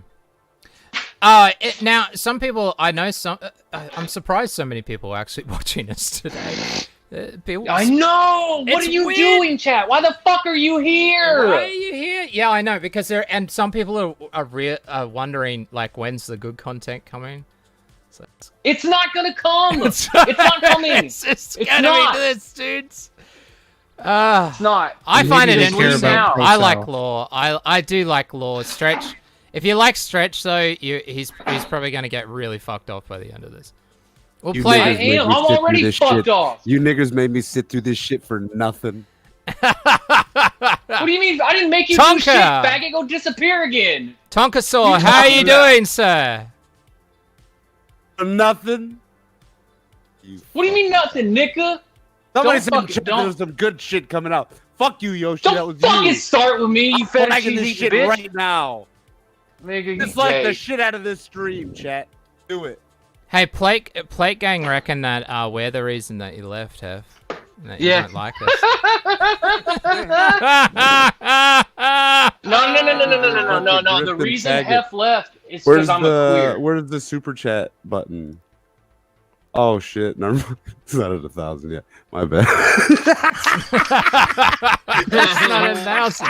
Now, some people, I know some, I'm surprised so many people are actually watching us today. I know! What are you doing, chat? Why the fuck are you here? Why are you here? Yeah, I know, because and some people are wondering, like, when's the good content coming? So It's not gonna come. It's not coming. It's just It's gonna not. be this, dudes. It's not. I find it Maybe they care interesting. about I like profile. Law. I do like Law. Stretch. If you like Stretch, though, he's probably going to get really fucked off by the end of this. We'll You play niggas it. made me I'm sit through already this fucked shit. off. You niggas made me sit through this shit for nothing. What do you mean? I didn't make you Tonka. do shit, faggot. Go disappear again. Tonka Saw, You how are you talking about? doing, sir? Nothing. What do you mean nothing, nigga? Somebody Don't said fucking- there don't- was some good shit coming out. Fuck you, Yoshi. That was Don't fucking you. start with me, you I'm fat flagging cheesy this shit bitch. right now. Nigga, Just you like gay. the shit out of this stream, chat. Do it. Hey, Plate Gang reckon that we're the reason that you left, Hef. That you Yeah. don't like us. No. The reason Hef left is because I'm a queer. Where's the super chat button? Oh shit! Never mind. It's not at 1,000 yet. My bad. That's not 1,000.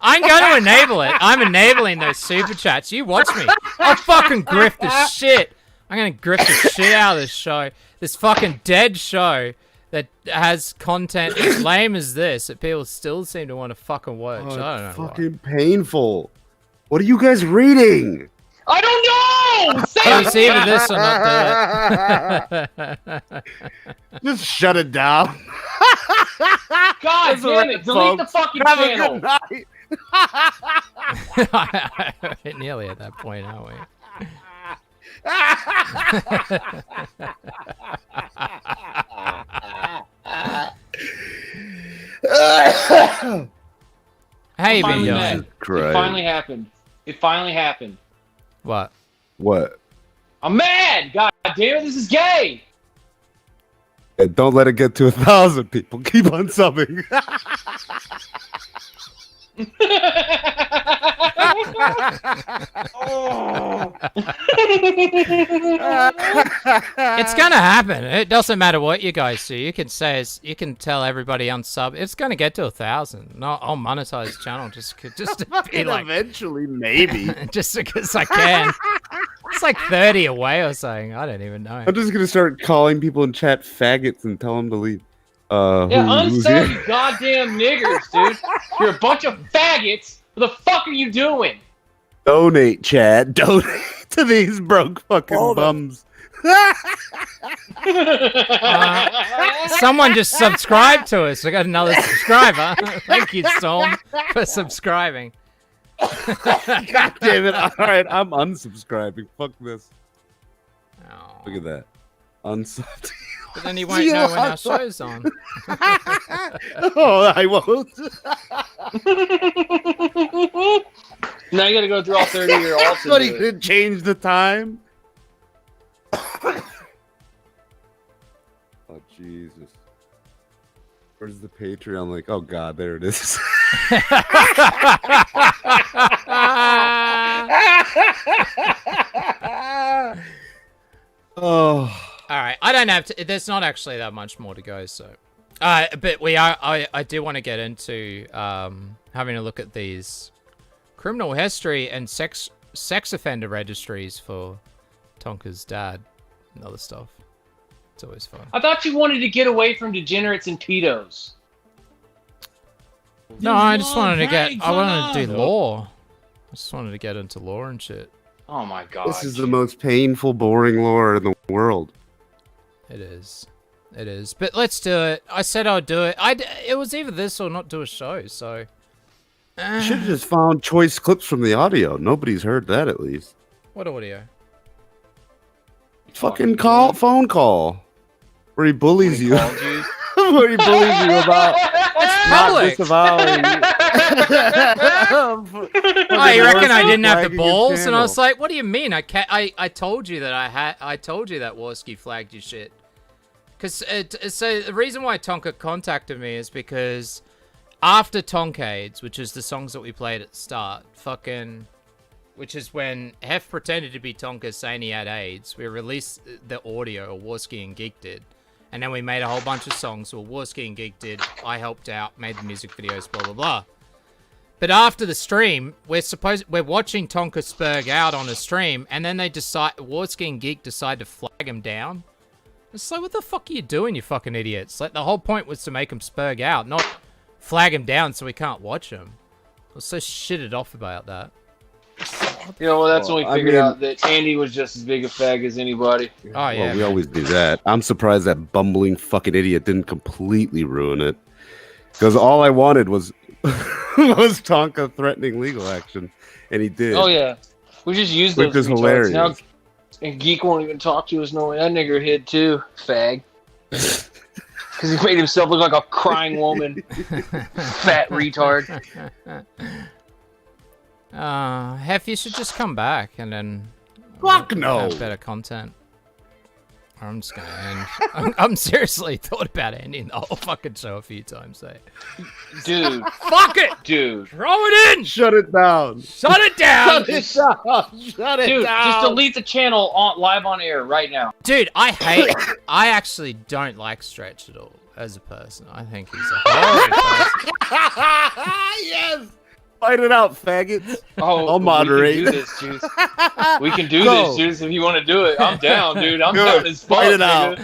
I'm going to enable it. I'm enabling those super chats. You watch me. I'll fucking grift the shit. I'm going to grift the shit out of this show. This fucking dead show that has content as lame as this that people still seem to want to fucking watch. Oh, I don't know. why. fucking painful. What are you guys reading? I don't know! It was either this or not do it. Just shut it down. God That's damn right, it! Delete the folks. fucking Have a channel. good night. We're nearly at that point, aren't we? Hey, I'm finally Big mad. Yoshi. It finally happened. It finally happened. What? What? I'm mad! God damn it, this is gay! And don't let it get to 1,000 people. Keep on subbing. It's gonna happen. It doesn't matter what you guys do. You can say, you can tell everybody unsub. It's gonna get to 1,000. No, I'll monetize the channel just to be like, eventually, maybe. just because I can. It's like 30 away or something. I don't even know. I'm just gonna start calling people in chat faggots and tell them to leave. Yeah, who's unsub, here? you goddamn niggers, dude. You're a bunch of faggots. What the fuck are you doing? Donate, chat. Donate to these broke fucking bums. Someone just subscribed to us. I got another subscriber. Thank you, Storm, for subscribing. God damn it. All right, I'm unsubscribing. Fuck this. Look at that. Unsubbed. But then you won't know when our show's on. Oh, I won't. Now you gotta go through all 30 of your alts. Somebody could change the time. Oh, Jesus. Where's the Patreon? Like, oh, God, there it is. Oh. All right, I don't have to. There's not actually that much more to go, so. But we are. I do want to get into having a look at these criminal history and sex offender registries for Tonka's dad and other stuff. It's always fun. I thought you wanted to get away from degenerates and pedos. No, I just wanted to get. I wanted to do law. I just wanted to get into law and shit. Oh my god. This is the most painful, boring lore in the world. It is. It is. But let's do it. I said I'd do it. It was either this or not do a show, so. You should have just found choice clips from the audio. Nobody's heard that, at least. What audio? Fucking phone call. Where he bullies you. Called you? Where he bullies you about not public. disavowing. Oh, you reckon I didn't have the Flagging his balls? And I was channel. like, "What do you mean? I told you that I told you that Warski flagged your shit." Cause so the reason why Tonka contacted me is because after Tonkades, which is the songs that we played at the start, which is when Hef pretended to be Tonka saying he had AIDS, we released the audio, or Warski and Geek did. And then we made a whole bunch of songs, or Warski and Geek did. I helped out, made the music videos, blah, blah, blah. But after the stream, we're watching Tonka spurg out on a stream, and then they decide, Warsky and Geek decide to flag him down. It's like, what the fuck are you doing, you fucking idiots? Like, the whole point was to make him spurg out, not flag him down so we can't watch him. I was so shitted off about that. You know, well, that's when we figured out that Andy was just as big a fag as anybody. Oh, yeah. Well, we always do that. I'm surprised that bumbling fucking idiot didn't completely ruin it. Because all I wanted was was Tonka threatening legal action, and he did. Oh yeah, we just used those. Which is retards. hilarious. Now, and Geek won't even talk to us knowing that nigger hid too, fag. Because he made himself look like a crying woman. Fat retard. Hef, you should just come back and then fuck no. Have better content. I'm just gonna end. I'm seriously thought about ending the whole fucking show a few times, though. Dude. Fuck it! Dude. Throw it in! Shut it down! Shut it down! Shut it down! Shut it Dude, down! just delete the channel live on air right now. Dude, I actually don't like Stretch at all as a person. I think he's a horrible person. Yes! Fight it out, faggots. Oh, I'll moderate. We can do this, Juice. We can do this, Juice, if you want to do it. I'm down, dude. I'm down as fuck. Fight it out.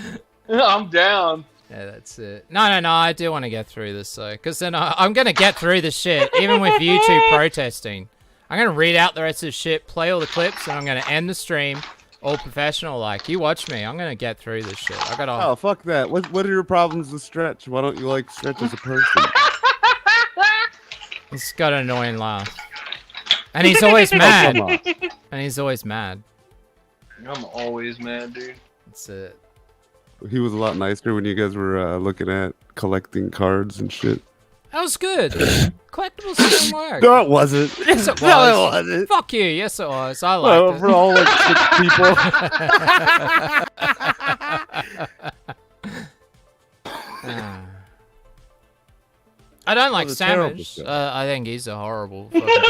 I'm down. Yeah, that's it. No, I do want to get through this, though, because then I'm going to get through this shit, even with YouTube protesting. I'm going to read out the rest of the shit, play all the clips, and I'm going to end the stream all professional like. You watch me. I'm going to get through this shit. I got to... Oh, fuck that. What are your problems with Stretch? Why don't you like Stretch as a person? He's got an annoying laugh. And he's always mad. And he's always mad. I'm always mad, dude. That's it. He was a lot nicer when you guys were looking at collecting cards and shit. That was good. Collectibles didn't work. No, it wasn't. Yes, it was. No, it wasn't. Fuck you. Yes, it was. I liked it. For all like 6 people. I don't like a terrible Savage. show. I think he's a horrible fucking person.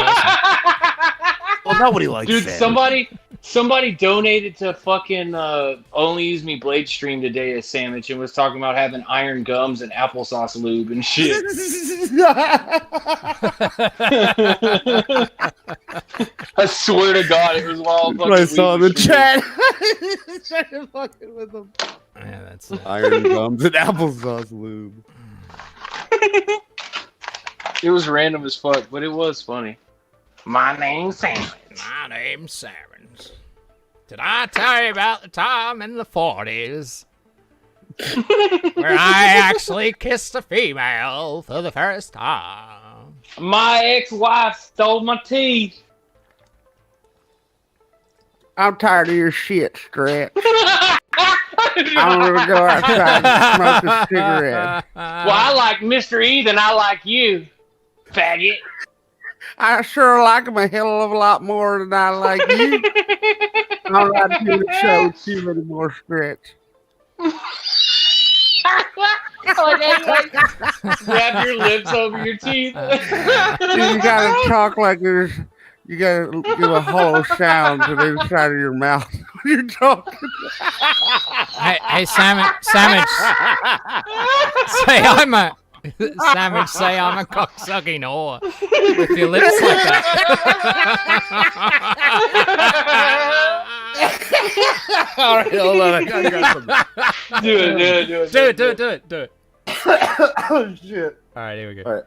Well, nobody likes Dude, Savage. somebody donated to fucking Only Use Me Blade stream today as Sandwich and was talking about having iron gums and applesauce lube and shit. I swear to God, it was while I saw in the chat. Started fucking with them. Yeah, that's it. Iron gums and applesauce lube. It was random as fuck, but it was funny. My name's Sam. My name's Sarens. Did I tell you about the time in the 40s where I actually kissed a female for the first time? My ex-wife stole my teeth. I'm tired of your shit, Stretch. I'm gonna go outside and smoke a cigarette. Well, I like Mr. Ethan. I like you, faggot. I sure like him a hell of a lot more than I like you. I'm not doing the show with you anymore, Stretch. Like, grab your lips over your teeth. You gotta talk like there's. You gotta give a hollow sound to the inside of your mouth when you're talking. Hey, Savage. Say I'm a Savage. Say I'm a cocksucking whore with your lips like that. All right, hold on. I got some. Do it. Oh shit! All right, here we go. All right.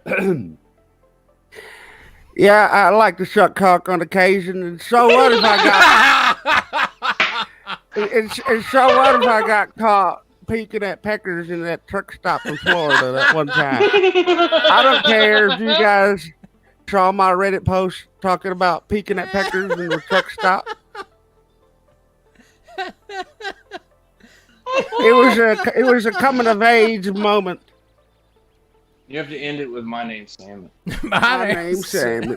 Yeah, I like to suck cock on occasion, and so what if I got and so what if I got caught peeking at peckers in that truck stop in Florida that one time? I don't care if you guys saw my Reddit post talking about peeking at peckers in the truck stop. It was a coming of age moment. You have to end it with my name's Sam. My name's Sam.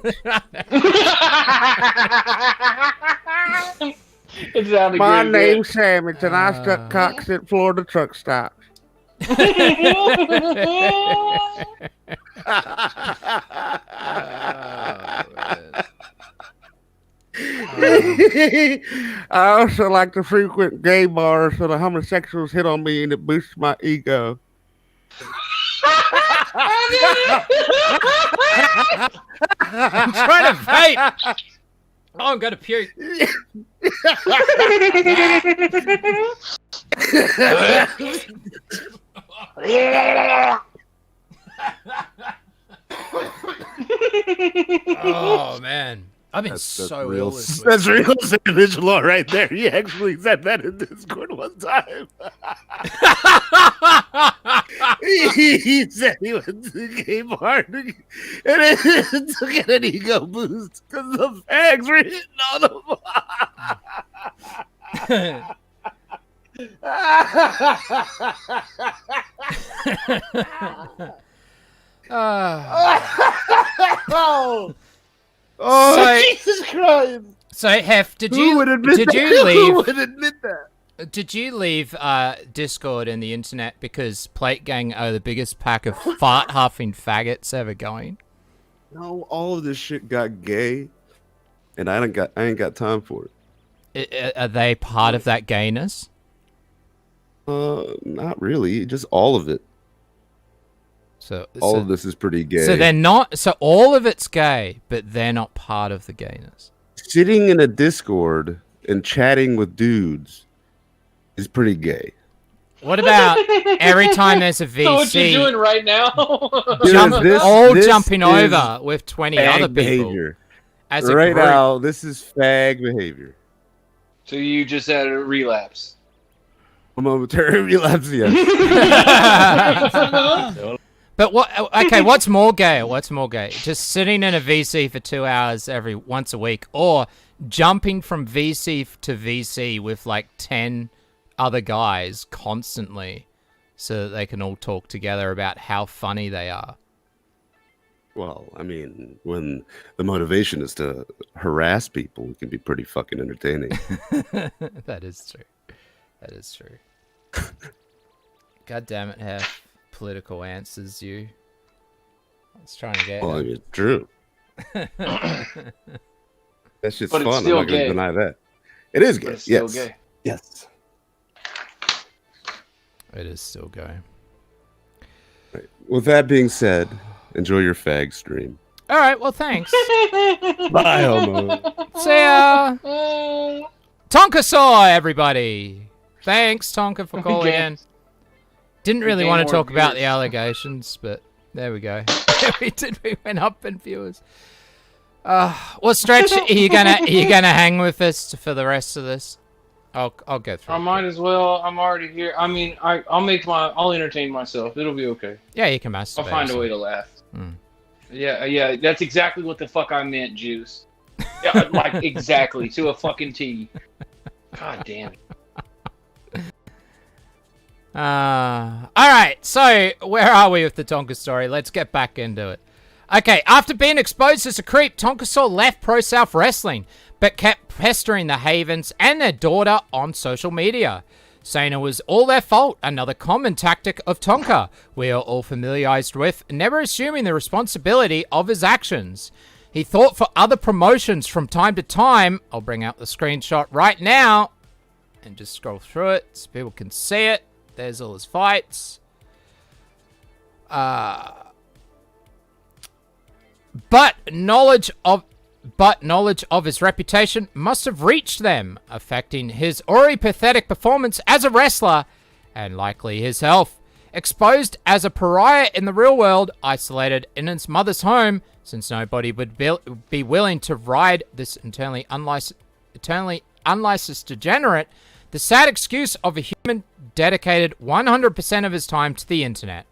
My name's Sandwich, and I stuck cocks at Florida truck stops. I also like to frequent gay bars so the homosexuals hit on me and it boosts my ego. I'm trying to vape. Oh, I'm gonna puke. Oh man, I've been so real. ill this week. That's real savage law right there. He actually said that in Discord one time. he said he went to the game hard and it took an ego boost because the fags were hitting on him. Oh, so, Jesus Christ! So, Hef, did you would admit did that? you leave? Who would admit that? Did you leave Discord and the internet because Plate Gang are the biggest pack of fart huffing faggots ever going? No, all of this shit got gay, and I ain't got time for it. Are they part of that gayness? Not really. Just all of it. So all of this is pretty gay. So they're not. So all of it's gay, but they're not part of the gayness. Sitting in a Discord and chatting with dudes is pretty gay. What about every time there's a VC? So what you're doing right now? This jumping is over with 20 fag other people. behavior. As a right group. now, this is fag behavior. So you just had a relapse. A momentary relapse, yes. But what? Okay, what's more gay? What's more gay? Just sitting in a VC for 2 hours once a week, or jumping from VC to VC with like 10 other guys constantly, so that they can all talk together about how funny they are. Well, I mean, when the motivation is to harass people, it can be pretty fucking entertaining. That is true. That is true. God damn it, Hef. Political answers, you. I was trying to get. Well, I mean, true. That's just But it's fun. I'm still not going gay. to deny that. It is But gay. it's still Yes. gay. Yes. It is still gay. Right. With that being said, enjoy your fag stream. All right. Well, thanks. Bye, homo. See ya. Tonka saw everybody. Thanks, Tonka, for calling Okay. in. Didn't really Gain want to more talk about the viewers. allegations, but there we go. We went up in viewers. Well, Stretch, are you gonna hang with us for the rest of this? I'll go through. I might as well. I'm already here. I mean, I'll entertain myself. It'll be okay. Yeah, you can masturbate. I'll find a way to laugh. Yeah, that's exactly what the fuck I meant, Juice. Yeah, like exactly to a fucking T. God damn it. Alright, so where are we with the Tonka story? Let's get back into it. Okay, after being exposed as a creep, Tonka Saw left Pro South Wrestling, but kept pestering the Havens and their daughter on social media, saying it was all their fault, another common tactic of Tonka we are all familiarized with, never assuming the responsibility of his actions. He thought for other promotions from time to time. I'll bring out the screenshot right now and just scroll through it so people can see it. There's all his fights. But knowledge of his reputation must have reached them, affecting his already pathetic performance as a wrestler and likely his health. Exposed as a pariah in the real world, isolated in his mother's home, since nobody would be willing to ride this eternally unlicensed degenerate, the sad excuse of a human dedicated 100% of his time to the internet,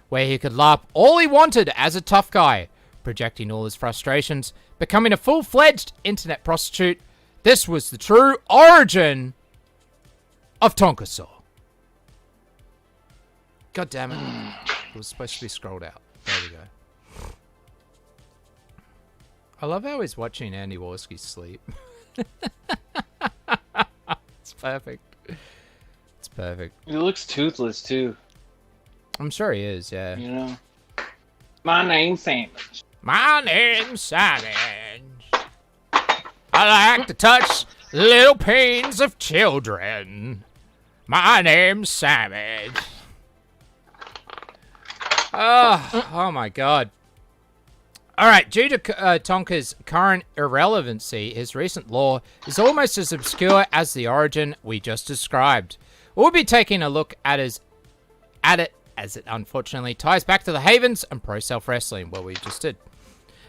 where he could laugh all he wanted as a tough guy, projecting all his frustrations, becoming a full-fledged internet prostitute. This was the true origin of Tonka Saw. God damn it. It was supposed to be scrolled out. There we go. I love how he's watching Andy Worski sleep. It's perfect. It's perfect. He looks toothless too. I'm sure he is, yeah. You know. My name's Sandwich. My name's Savage. I like to touch little pains of children. My name's Savage. Oh my god. All right, due to Tonka's current irrelevancy, his recent lore is almost as obscure as the origin we just described. We'll be taking a look at it as it unfortunately ties back to the Havens and Pro Self Wrestling, where we just did.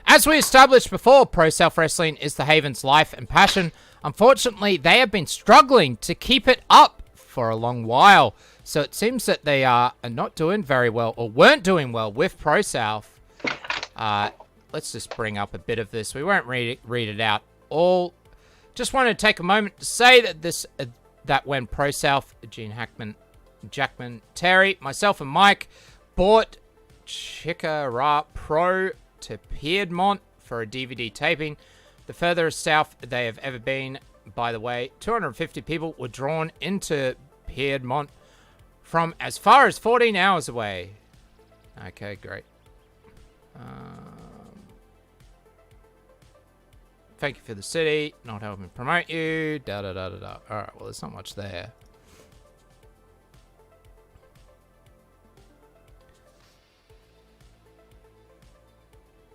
As we established before, Pro Self Wrestling is the Havens' life and passion. Unfortunately, they have been struggling to keep it up for a long while, so it seems that they are not doing very well, or weren't doing well with Pro Self. Let's just bring up a bit of this. We won't read it out all. Just wanted to take a moment to say that that when Pro Self, Gene Hackman, Jackman, Terry, myself, and Mike bought Chikara Pro to Piedmont for a DVD taping, the furthest south they have ever been. By the way, 250 people were drawn into Piedmont from as far as 14 hours away. Okay, great. Thank you for the city, not helping promote you, da-da-da-da-da. Alright, well, there's not much there.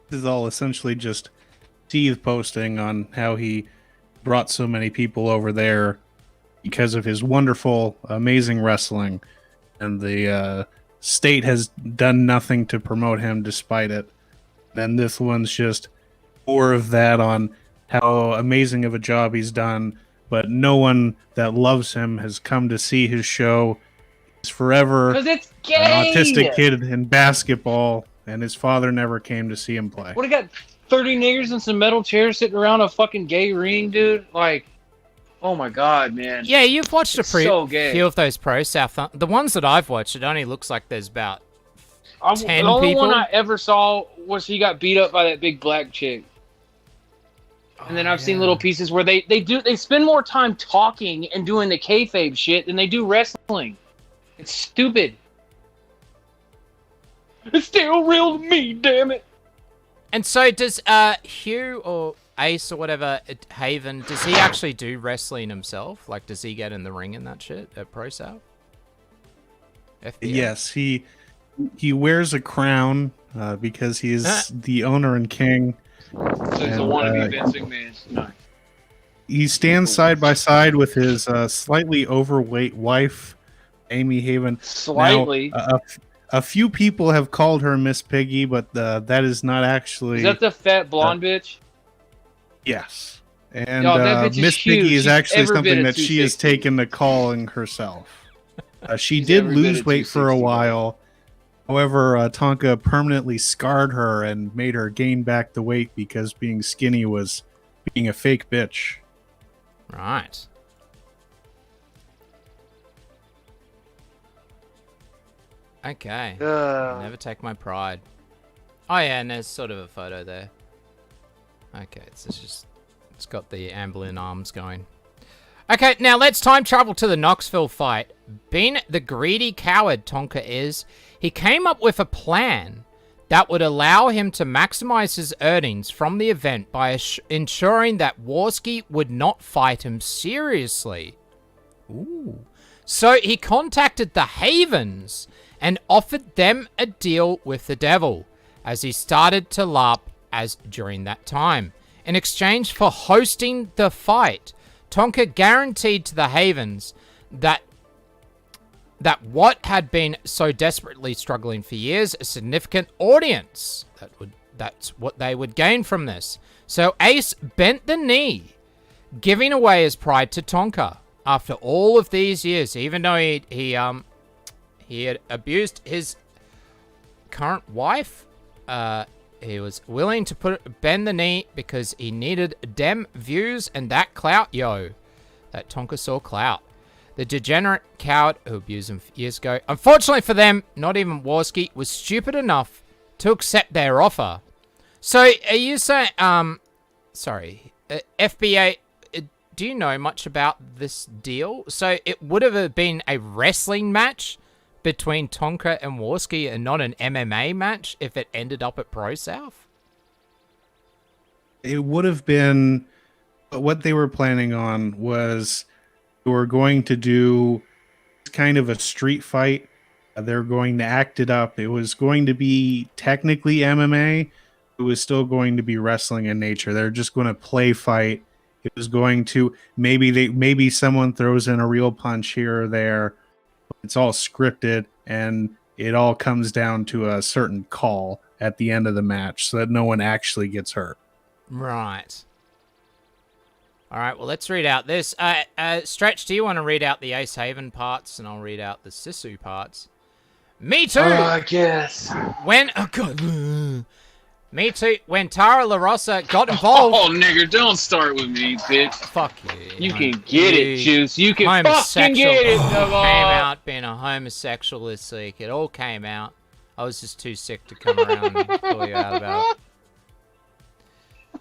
This is all essentially just Steve posting on how he brought so many people over there because of his wonderful, amazing wrestling. And the state has done nothing to promote him despite it. And this one's just more of that on how amazing of a job he's done, but no one that loves him has come to see his show. He's forever 'Cause it's gay! an autistic kid in basketball, and his father never came to see him play. What, he got 30 niggers and some metal chairs sitting around a fucking gay ring, dude? Like, oh my god, man. Yeah, you've watched a so gay. few of those Pro South. The ones that I've watched, it only looks like there's about 10 The only people. one I ever saw was he got beat up by that big black chick. And then I've seen little pieces where they spend more time talking and doing the kayfabe shit than they do wrestling. It's stupid. It's still real to me, damn it. And so does Hugh or Ace or whatever, Haven, does he actually do wrestling himself? Like, does he get in the ring and that shit at Pro South? FBA? Yes, he wears a crown because he is the owner and king. So he's a wannabe Vince McMahon. No. He stands side by side with his slightly overweight wife, Amy Haven. Slightly. Now, a few people have called her Miss Piggy, but that is not actually. Is that the fat blonde bitch? Yes. And Yo, that bitch is Miss huge. Piggy is She's actually every bit something of that she has 260. taken to calling herself. She did every bit lose of weight for a 260. while. However, Tonka permanently scarred her and made her gain back the weight because being skinny was being a fake bitch. Right. Okay. Never take my pride. Oh yeah, and there's sort of a photo there. Okay, it's got the Amberlin arms going. Okay, now let's time travel to the Knoxville fight. Being the greedy coward Tonka is, he came up with a plan that would allow him to maximize his earnings from the event by ensuring that Warski would not fight him seriously. Ooh. So he contacted the Havens and offered them a deal with the devil, as he started to LARP as during that time. In exchange for hosting the fight, Tonka guaranteed to the Havens that what had been so desperately struggling for years, a significant audience. That's what they would gain from this. So Ace bent the knee, giving away his pride to Tonka. After all of these years, even though he had abused his current wife, he was willing to bend the knee because he needed dem views and that clout, yo. That Tonka saw clout. The degenerate coward who abused him years ago. Unfortunately for them, not even Warski was stupid enough to accept their offer. So, are you saying, sorry, FBA, do you know much about this deal? So, it would have been a wrestling match between Tonka and Warski and not an MMA match if it ended up at Pro South? It would have been, but what they were planning on was they were going to do kind of a street fight They're going to act it up. It was going to be technically MMA. It was still going to be wrestling in nature. They're just going to play fight. It was going to maybe someone throws in a real punch here or there. It's all scripted, and it all comes down to a certain call at the end of the match so that no one actually gets hurt. Right. All right, well, let's read out this. Stretch, do you want to read out the Ace Haven parts, and I'll read out the Sisu parts? Me too! I guess. Oh, God. Me too. When Tara LaRossa got involved... Oh, nigga, don't start with me, bitch. Fuck you. You can get it, Juice. You can fucking get it, Came out being a homosexual this week. It all came out. I was just too sick to come around and call you out about it.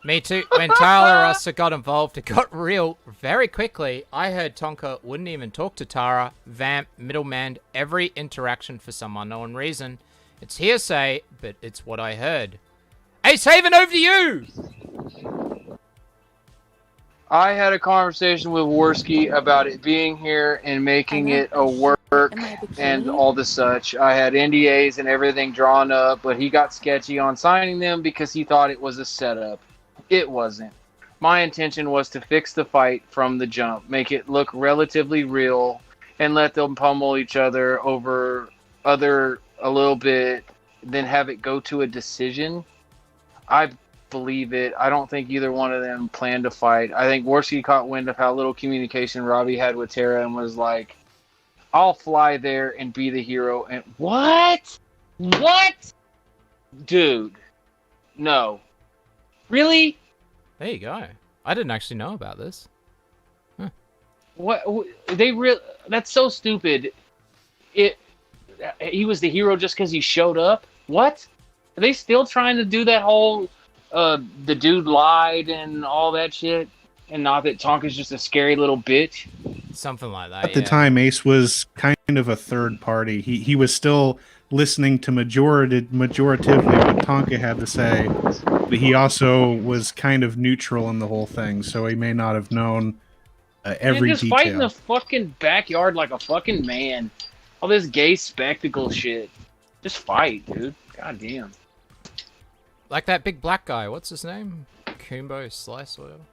Me too. When Tara LaRossa got involved, it got real very quickly. I heard Tonka wouldn't even talk to Tara, Vamp, middleman, every interaction for some unknown reason. It's hearsay, but it's what I heard. Ace Haven, over to you! I had a conversation with Worski about it being here and making it a work and all the such. I had NDAs and everything drawn up, but he got sketchy on signing them because he thought it was a setup. It wasn't. My intention was to fix the fight from the jump, make it look relatively real, and let them pummel each other over a little bit, then have it go to a decision. I believe it. I don't think either one of them planned to fight. I think Worski caught wind of how little communication Robbie had with Tara and was like, I'll fly there and be the hero. And what? What? Dude. No. Really? There you go. I didn't actually know about this. Huh. What? That's so stupid. He was the hero just because he showed up? What? Are they still trying to do that whole the dude lied and all that shit? And not that Tonka's just a scary little bitch? Something like that, At the time, Ace was kind of a third party. He was still listening to majoritively what Tonka had to say, but he also was kind of neutral in the whole thing, so he may not have known every just detail. fight in the fucking backyard like a fucking man. All this gay spectacle shit. Just fight, dude. God damn. Like that big black guy. What's his name? Kumbo Slice or whatever.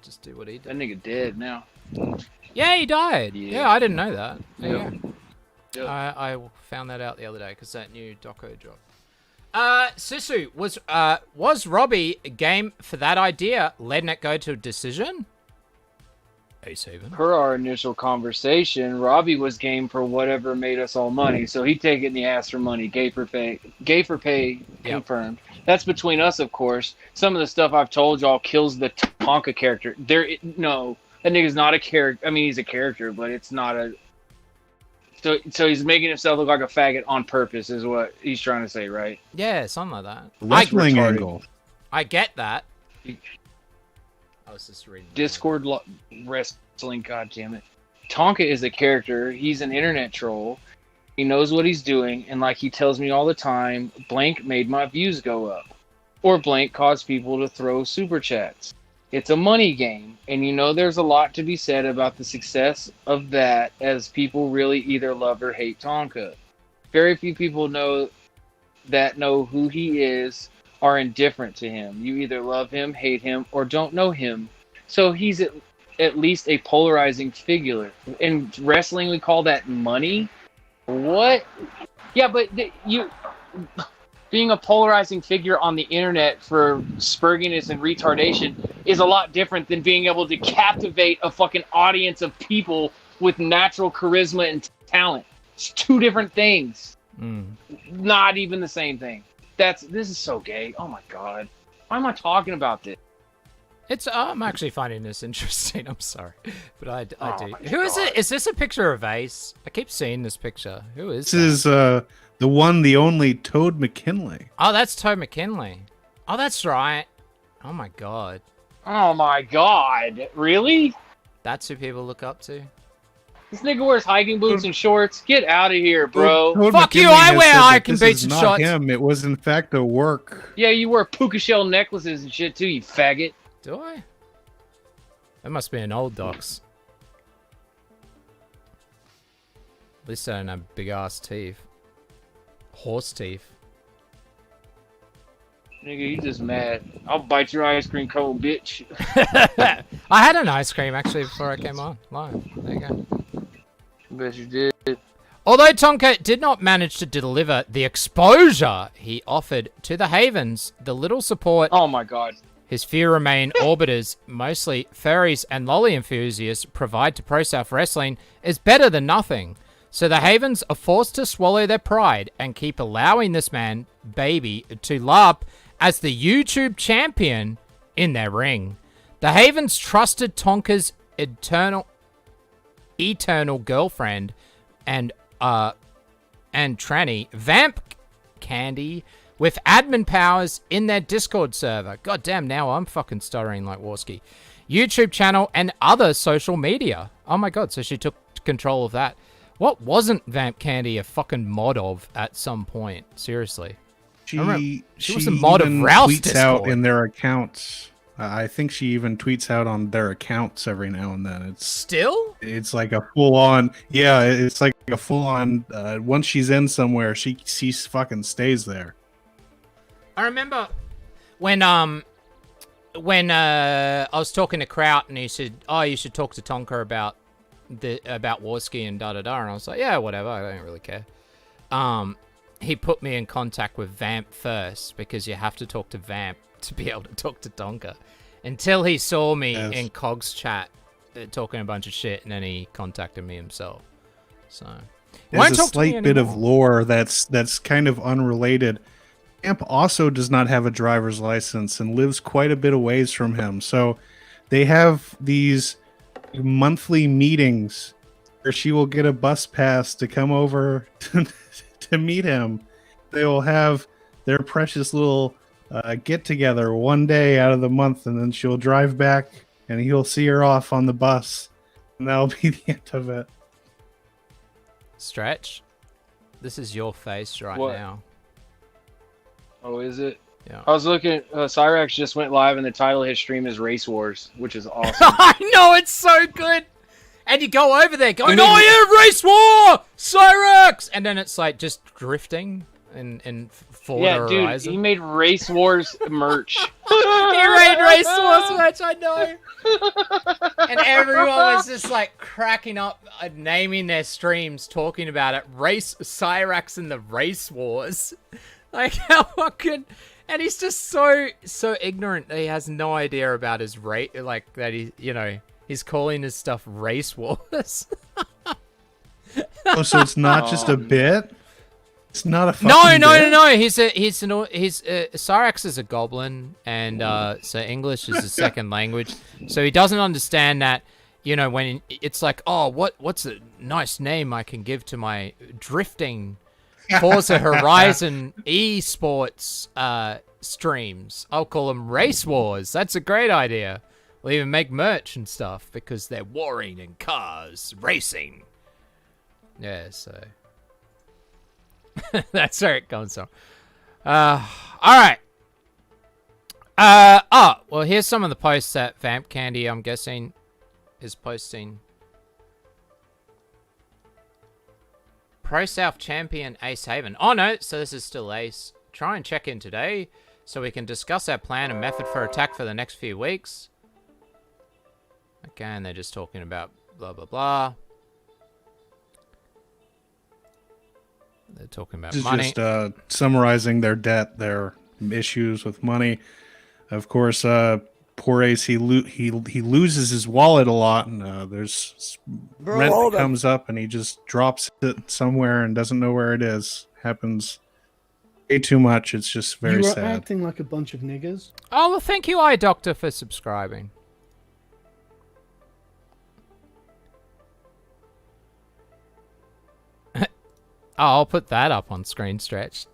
Just do what he did. That nigga dead now. Yeah, he died. Yeah, I didn't know that. Yep. Yeah. I found that out the other day because that new doco dropped. Sisu, was Robbie game for that idea, letting it go to a decision? Ace Haven. Per our initial conversation, Robbie was game for whatever made us all money, so he'd take it in the ass for money. Gay for pay confirmed. That's between us, of course. Some of the stuff I've told y'all kills the Tonka character. No, that nigga's not a character. I mean, he's a character, but it's not a... So he's making himself look like a faggot on purpose, is what he's trying to say, right? Yeah, something like that. Wrestling angle. I get that. I was just reading. Discord wrestling, goddammit. Tonka is a character. He's an internet troll. He knows what he's doing, and like he tells me all the time, blank made my views go up. Or blank caused people to throw super chats. It's a money game, and you know there's a lot to be said about the success of that, as people really either love or hate Tonka. Very few people know who he is are indifferent to him. You either love him, hate him, or don't know him. So he's at least a polarizing figure. In wrestling, we call that money. What? Yeah, but being a polarizing figure on the internet for spurginess and retardation is a lot different than being able to captivate a fucking audience of people with natural charisma and talent. It's two different things. Not even the same thing. This is so gay. Oh my god. Why am I talking about this? I'm actually finding this interesting. I'm sorry, but I do. Who is it? Is this a picture of Ace? I keep seeing this picture. Who is This is the one, the only Toad McKinley. Oh, that's Toad McKinley. Oh, that's right. Oh my god. Oh my god. Really? That's who people look up to? This nigga wears hiking boots and shorts. Get out of here, bro. Toad Fuck McKinley you, I has wear said that hiking this boots is and not shorts. him. It was in fact a work. Yeah, you wear puka shell necklaces and shit too, you faggot. Do I? That must be an old docs. At least I don't have big ass teeth. Horse teeth. Nigga, you just mad. I'll bite your ice cream cone, bitch. I had an ice cream actually before I came on live. There you go. Bet you did. Although Tonka did not manage to deliver the exposure he offered to the Havens, the little support Oh my god. his few remain orbiters, mostly furries and lolly enthusiasts, provide to Pro South Wrestling is better than nothing. So the Havens are forced to swallow their pride and keep allowing this man, baby, to LARP as the YouTube champion in their ring. The Havens trusted Tonka's eternal girlfriend and tranny, Vamp Candy, with admin powers in their Discord server. God damn, now I'm fucking stuttering like Warski. YouTube channel and other social media. Oh my god, so she took control of that. What wasn't Vamp Candy a fucking mod of at some point? Seriously. She was a mod of even Rouse tweets Discord. out in their accounts. I think she even tweets out on their accounts every now and then. It's like a full on. Yeah, it's like a full on. Once she's in somewhere, she fucking stays there. I remember when I was talking to Kraut and he said, "Oh, you should talk to Tonka about Warski and da da da," and I was like, "Yeah, whatever. I don't really care." He put me in contact with Vamp first because you have to talk to Vamp to be able to talk to Tonka. Until he saw me in Cog's chat talking a bunch of shit, and then he contacted me himself. So there's a slight bit of lore that's kind of unrelated. Vamp also does not have a driver's license and lives quite a bit of ways from him. So they have these monthly meetings where she will get a bus pass to come over to meet him. They will have their precious little get together one day out of the month, and then she'll drive back and he'll see her off on the bus, and that'll be the end of it. Stretch, this is your face right What? now. Oh, is it? Yeah. I was looking. Cyrax just went live, and the title of his stream is Race Wars, which is awesome. I know, it's so good. And you go over there going, "Oh yeah, Race War, Cyrax," and then it's like just drifting in Forza Yeah, dude, Horizon. he made Race Wars merch. He made Race Wars merch, I know. And everyone was just like cracking up, naming their streams, talking about it. Cyrax and the Race Wars. Like, how fucking... And he's just so ignorant that he has no idea about his rate, like, that he, he's calling his stuff Race Wars. Oh, so it's not just a bit? It's not a fucking No. bit? Cyrax is a goblin, and so English is a second language. So he doesn't understand that, when it's like, oh, what's a nice name I can give to my drifting Forza Horizon esports streams? I'll call them Race Wars. That's a great idea. We'll even make merch and stuff because they're warring in cars, racing. Yeah, so that's where it comes from. All right. Well, here's some of the posts that Vamp Candy, I'm guessing, is posting. Pro South champion Ace Haven. Oh no, so this is still Ace. Try and check in today so we can discuss our plan and method for attack for the next few weeks. Okay, and they're just talking about blah blah blah. They're talking about money. Just summarizing their debt, their issues with money. Of course, poor Ace, he loses his wallet a lot, and there's rent that comes up, and he just drops it somewhere and doesn't know where it is. Happens way too much. It's just very You are sad. acting like a bunch of niggers. Oh, well, thank you, Eye Doctor, for subscribing. Oh, I'll put that up on screen, Stretch.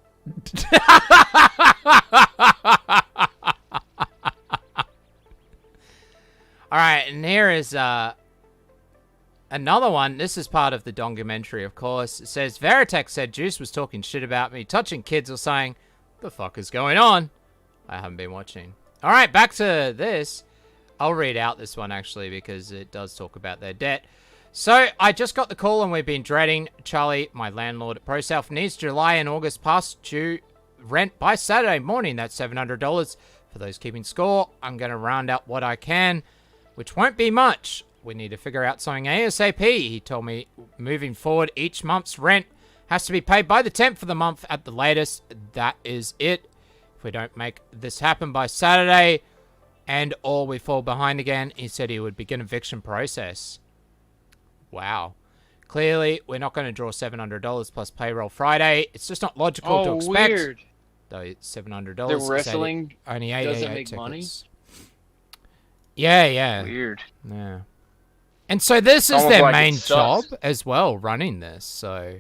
Alright, and here is another one. This is part of the Dongamentary, of course. It says, Veritech said Juice was talking shit about me, touching kids or saying, the fuck is going on? I haven't been watching. Alright, back to this. I'll read out this one, actually, because it does talk about their debt. So, I just got the call and we've been dreading. Charlie, my landlord at ProSouth, needs July and August past due rent by Saturday morning. That's $700. For those keeping score, I'm going to round out what I can, which won't be much. We need to figure out something ASAP. He told me moving forward, each month's rent has to be paid by the 10th of the month at the latest. That is it. If we don't make this happen by Saturday and or we fall behind again, he said he would begin eviction process. Wow. Clearly, we're not going to draw $700 plus payroll Friday. It's just not logical to expect. Weird. Though $700. The wrestling only doesn't 88 make tickets. money? Yeah, yeah. Weird. Yeah. And so this is Almost their like it main job sucks. as well, running this. So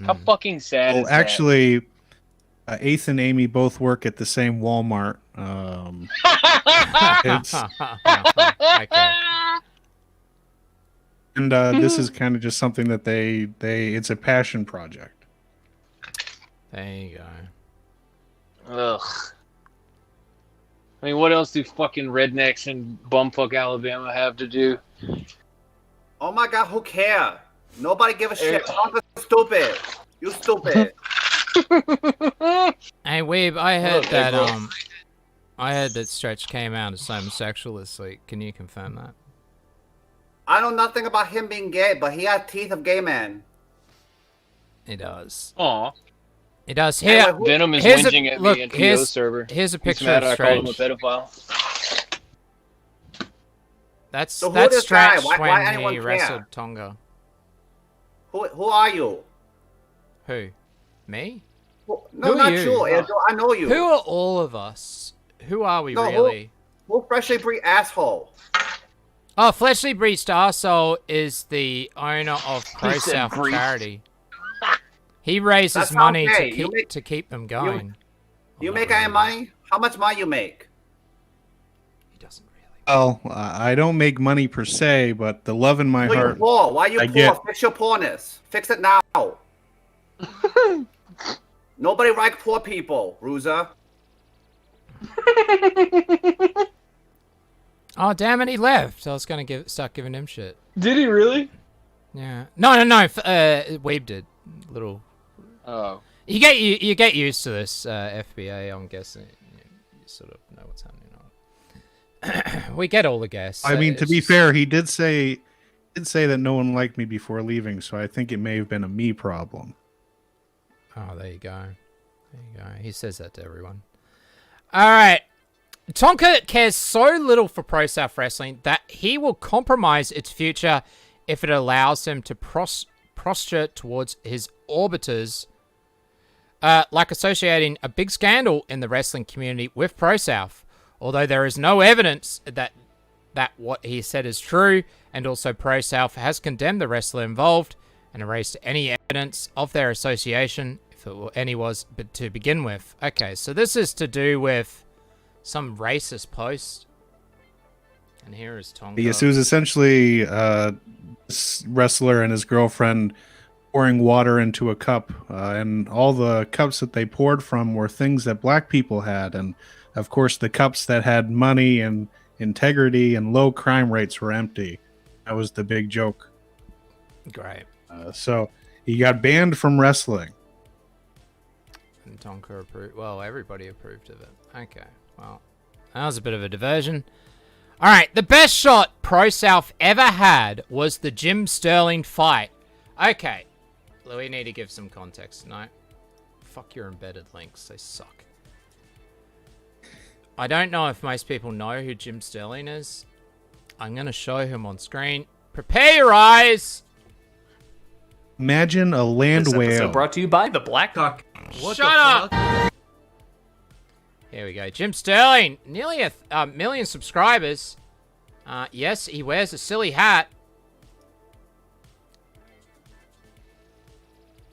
How fucking sad Well, is that? actually, Ace and Amy both work at the same Walmart. It's, okay. and this is kind of just something that it's a passion project. There you go. Ugh. I mean, what else do fucking rednecks in bumfuck Alabama have to do? Oh my god, who care? Nobody give a shit. Tonka's stupid. You stupid. Hey Weeb, I heard Okay, that bro. I heard that Stretch came out as homosexual this week. Can you confirm that? I know nothing about him being gay, but he has teeth of gay man. He does. Aw. He does. Hey, Here, Oh, Venom is here's whinging a, at look, me in PO here's, server. Here's a He's picture mad of I called him a Stretch. pedophile. That's So who that's this guy? Stretch Why when anyone he care? wrestled Tonga. Who are you? Who? Me? No, Who are not you? you. I know you. Who are all of us? Who are we No, really? Who freshly breed asshole? Oh, Fleshly Breached Arsehole is the owner of Pro He said South breached. Charity. He raises That's money okay. to keep them going. You make any money? How much money you make? Well, I don't make money per se, but the love in my Why you heart. poor? Why you I poor? get. Fix your poorness. Fix it now. Nobody like poor people, Ruza. Oh, damn it, he left. I was going to start giving him shit. Did he really? Yeah. No. Weeb did. Little. Oh. You get used to this, FBA, I'm guessing. You sort of know what's happening. We get all the guests. I mean, to It's be just- fair, he did say that no one liked me before leaving, so I think it may have been a me problem. Oh, there you go. There you go. He says that to everyone. All right. Tonka cares so little for Pro South Wrestling that he will compromise its future if it allows him to posture towards his orbiters, like associating a big scandal in the wrestling community with Pro South. Although there is no evidence that what he said is true, and also Pro South has condemned the wrestler involved and erased any evidence of their association, if any was to begin with. Okay, so this is to do with some racist post. And here is Tonka. Yes, it was essentially this wrestler and his girlfriend pouring water into a cup, and all the cups that they poured from were things that black people had, and of course the cups that had money and integrity and low crime rates were empty. That was the big joke. Great. So he got banned from wrestling. And Tonka approved. Well, everybody approved of it. Okay, well, that was a bit of a diversion. All right, the best shot Pro South ever had was the Jim Sterling fight. Okay, we need to give some context. No, fuck your embedded links. They suck. I don't know if most people know who Jim Sterling is. I'm going to show him on screen. Prepare your eyes. Imagine a land whale. brought to you by the Blackhawk. Shut up. Here we go. Jim Sterling, nearly a million subscribers. Yes, he wears a silly hat.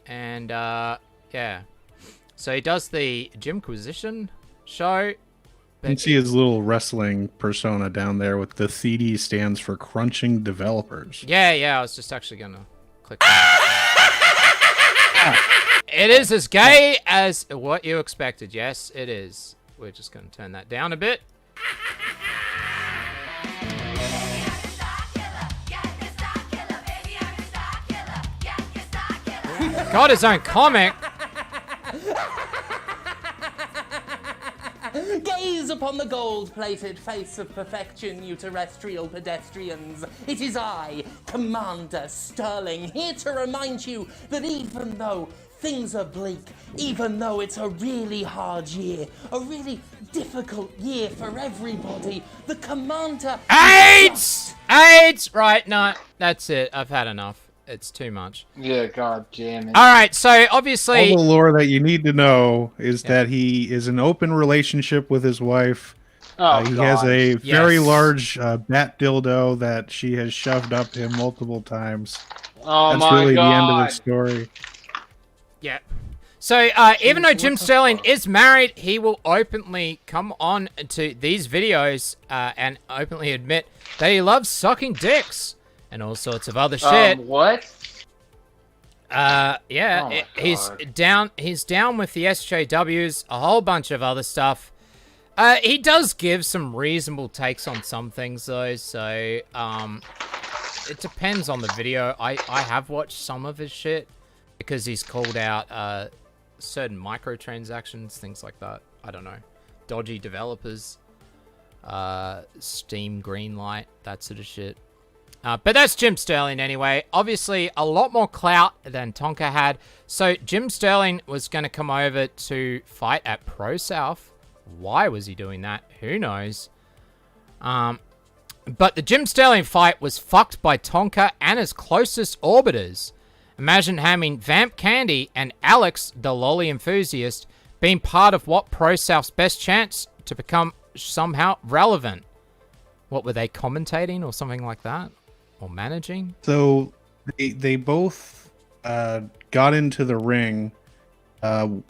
And, yeah. So he does the Jimquisition show. You can see his little wrestling persona down there with the CD stands for Crunching Developers. Yeah, I was just actually going to click It is as gay as what you expected. Yes, it is. We're just going to turn that down a bit. got his own comic. Gaze upon the gold-plated face of perfection, you terrestrial pedestrians. It is I, Commander Sterling, here to remind you that even though things are bleak, even though it's a really hard year, a really difficult year for everybody, the Commander... AIDS! AIDS! Right, no, that's it. I've had enough. It's too much. Yeah, god damn it. Alright, so obviously... All the lore that you need to know is that he is in an open relationship with his wife. He has a very large bat dildo that she has shoved up him multiple times. Oh That's really the end of the story. Yeah. So, even though Jim Sterling is married, he will openly come on to these videos and openly admit that he loves sucking dicks and all sorts of other shit. What? Yeah, he's down with the SJWs, a whole bunch of other stuff. He does give some reasonable takes on some things, though, so, it depends on the video. I have watched some of his shit, because he's called out, certain microtransactions, things like that. I don't know. Dodgy developers, Steam Greenlight, that sort of shit. But that's Jim Sterling anyway. Obviously, a lot more clout than Tonka had. So Jim Sterling was going to come over to fight at Pro South. Why was he doing that? Who knows? But the Jim Sterling fight was fucked by Tonka and his closest orbiters. Imagine having Vamp Candy and Alex, the lolly enthusiast, being part of what Pro South's best chance to become somehow relevant. What, were they commentating or something like that? Or managing? So they both got into the ring. Vamp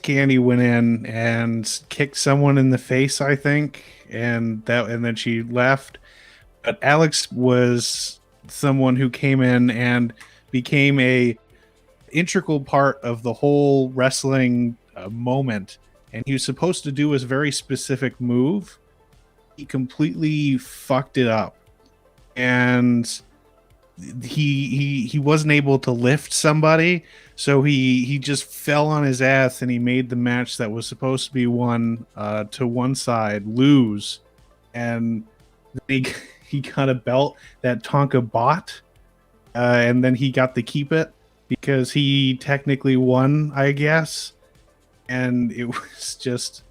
Candy went in and kicked someone in the face, I think, and then she left. But Alex was someone who came in and became a integral part of the whole wrestling moment, and he was supposed to do his very specific move. He completely fucked it up, and he wasn't able to lift somebody, so he just fell on his ass, and he made the match that was supposed to be won to one side lose, and he got a belt that Tonka bought. And then he got to keep it because he technically won, I guess. And it was just,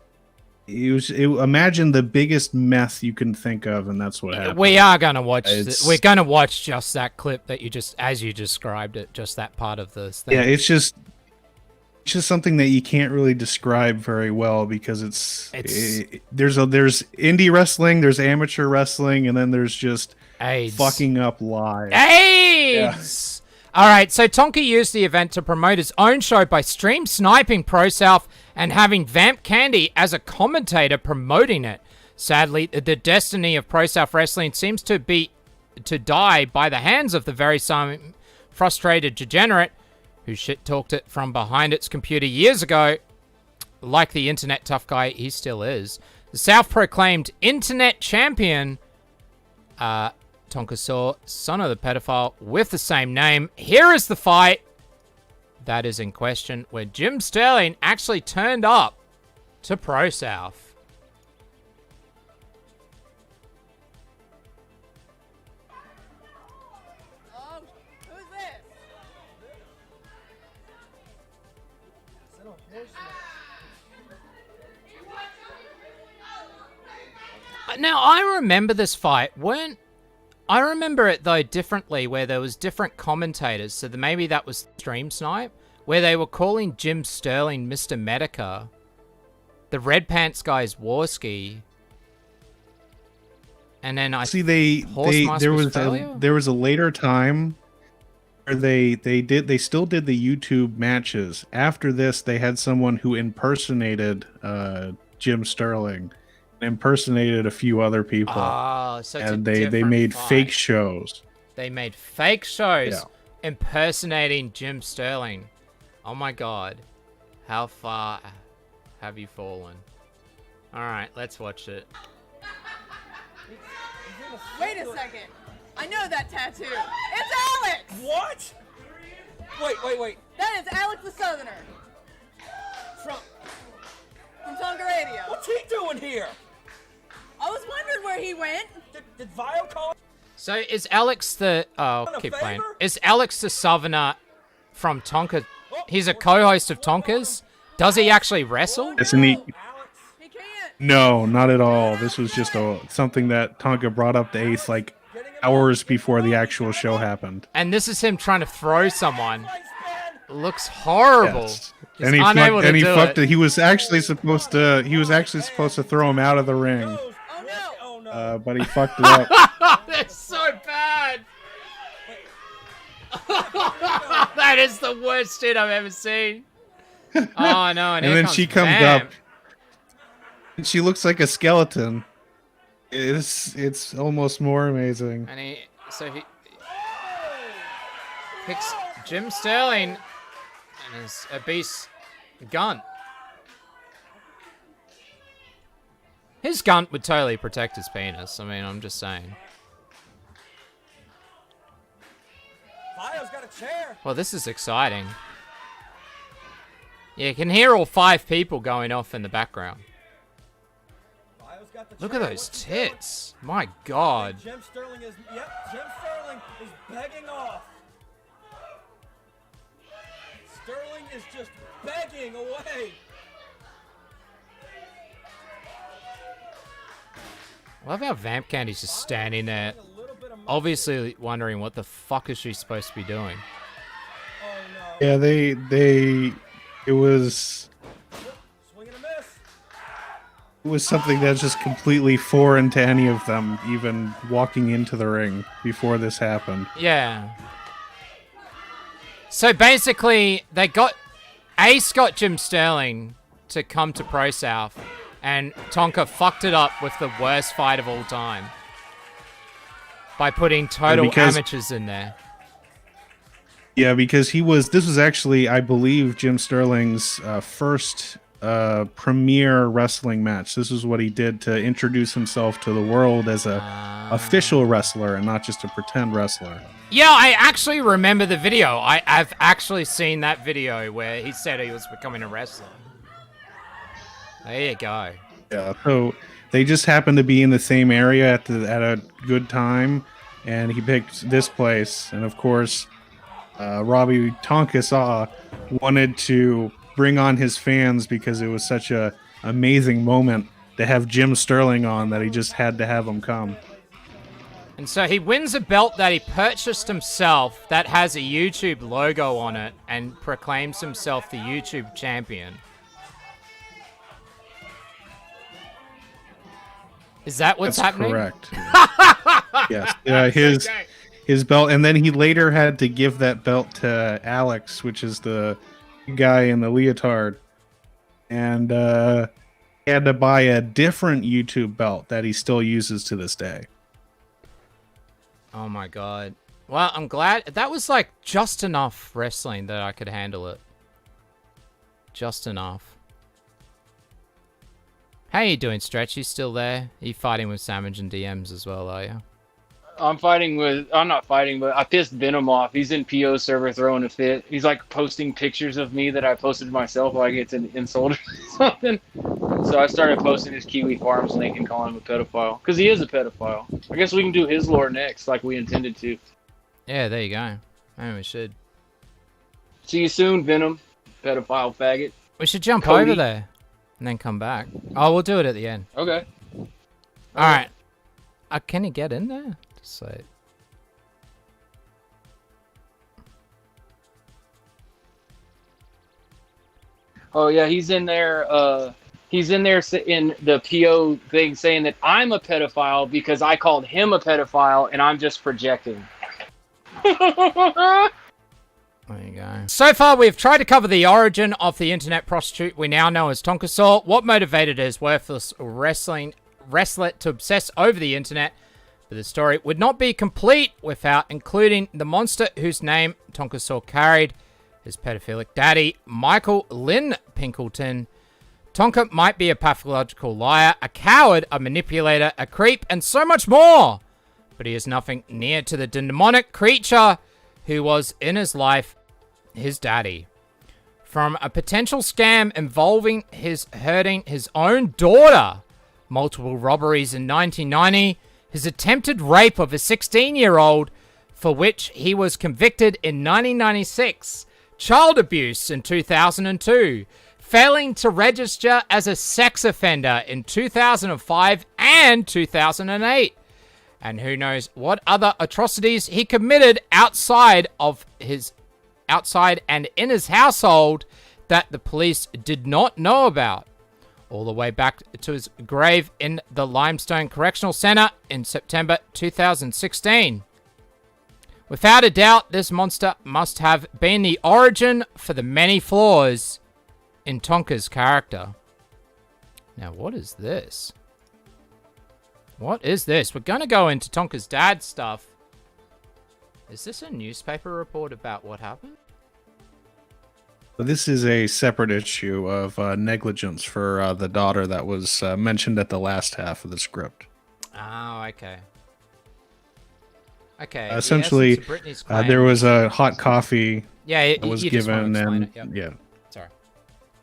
imagine the biggest mess you can think of, and that's what happened. We are gonna watch. We're gonna watch just that clip that you just, as you described it, just that part of this thing. Yeah, it's just something that you can't really describe very well because there's indie wrestling, there's amateur wrestling, and then there's just AIDS. Fucking up live. AIDS! Yeah. Alright, so Tonka used the event to promote his own show by stream sniping Pro South and having Vamp Candy as a commentator promoting it. Sadly, the destiny of Pro South Wrestling seems to die by the hands of the very same frustrated degenerate who shit-talked it from behind its computer years ago. Like the internet tough guy he still is. The self-proclaimed internet champion, Tonka saw son of the pedophile with the same name. Here is the fight that is in question, where Jim Sterling actually turned up to Pro South. Now, I remember this fight. I remember it, though, differently, where there was different commentators. So maybe that was Stream Snipe, where they were calling Jim Sterling Mr. Medica. The Red Pants guy's Warski. And then I see there was a later time where they still did the YouTube matches. After this, they had someone who impersonated Jim Sterling. Impersonated a few other people. Oh, so and they made fight. fake shows. They made fake shows impersonating Jim Sterling. Oh my god. How far have you fallen? Alright, let's watch it. Wait a second. I know that tattoo. It's Alex! What? Wait. That is Alex the Southerner. From Tonka Radio. What's he doing here? I was wondering where he went. Did Vile call? So is Alex the... Oh, keep playing. Is Alex the Southerner from Tonka? He's a co-host of Tonka's? Does he actually wrestle? Isn't he? No, not at all. This was just something that Tonka brought up to Ace like hours before the actual show happened. And this is him trying to throw someone. Looks horrible. Yes. He's And he unable fucked, to and he do fucked it. it. He was actually supposed to. He was actually supposed to throw him out of the ring. But he fucked it up. That's so bad. That is the worst shit I've ever seen. Oh no! And, And then she comes Vamp. up. And she looks like a skeleton. It's almost more amazing. And he picks Jim Sterling and his obese gun. His gun would totally protect his penis. I mean, I'm just saying. Vile's got a chair. Well, this is exciting. Yeah, you can hear all 5 people going off in the background. Look at those tits. My God. Jim Sterling is begging off. Sterling is just begging away. I love how Vamp Candy's just standing there, obviously wondering what the fuck is she supposed to be doing. Yeah, it was something that's just completely foreign to any of them, even walking into the ring before this happened. Yeah. So basically, Ace got Jim Sterling to come to Pro South, and Tonka fucked it up with the worst fight of all time by putting total amateurs in there. Yeah, because this was actually, I believe, Jim Sterling's first premier wrestling match. This is what he did to introduce himself to the world as a official wrestler and not just a pretend wrestler. Yeah, I actually remember the video. I've actually seen that video where he said he was becoming a wrestler. There you go. Yeah, so they just happened to be in the same area at a good time, and he picked this place. And of course, Robbie Tonka wanted to bring on his fans because it was such a amazing moment to have Jim Sterling on that he just had to have him come. And so he wins a belt that he purchased himself that has a YouTube logo on it and proclaims himself the YouTube champion. Is that what's happening? Correct. Yes. His belt, and then he later had to give that belt to Alex, which is the guy in the leotard, and he had to buy a different YouTube belt that he still uses to this day. Oh my God. Well, I'm glad that was like just enough wrestling that I could handle it. Just enough. How you doing, Stretch? You still there? Are you fighting with Savage and DMs as well, are you? I'm not fighting, but I pissed Venom off. He's in PO server throwing a fit. He's like posting pictures of me that I posted myself like it's an insult or something. So I started posting his Kiwi Farms link and calling him a pedophile. Because he is a pedophile. I guess we can do his lore next like we intended to. Yeah, there you go. Maybe we should. See you soon, Venom. Pedophile faggot. We should jump Cody. over there and then come back. Oh, we'll do it at the end. Okay. Alright. Can he get in there? Just say it. Oh yeah, he's in there in the PO thing saying that I'm a pedophile because I called him a pedophile and I'm just projecting. There you go. So far, we've tried to cover the origin of the internet prostitute we now know as Tonka Saw, what motivated his worthless wrestler to obsess over the internet, but the story would not be complete without including the monster whose name Tonka Saw carried, his pedophilic daddy, Michael Lynn Pinkleton. Tonka might be a pathological liar, a coward, a manipulator, a creep, and so much more, but he is nothing near to the demonic creature who was in his life his daddy. From a potential scam involving hurting his own daughter, multiple robberies in 1990, his attempted rape of a 16-year-old, for which he was convicted in 1996, child abuse in 2002, failing to register as a sex offender in 2005 and 2008. And who knows what other atrocities he committed outside and in his household that the police did not know about. All the way back to his grave in the Limestone Correctional Center in September 2016. Without a doubt, this monster must have been the origin for the many flaws in Tonka's character. Now, what is this? What is this? We're going to go into Tonka's dad's stuff. Is this a newspaper report about what happened? This is a separate issue of negligence for the daughter that was mentioned at the last half of the script. Oh, okay. Okay. Essentially, there was a hot coffee that was given, and yeah, sorry.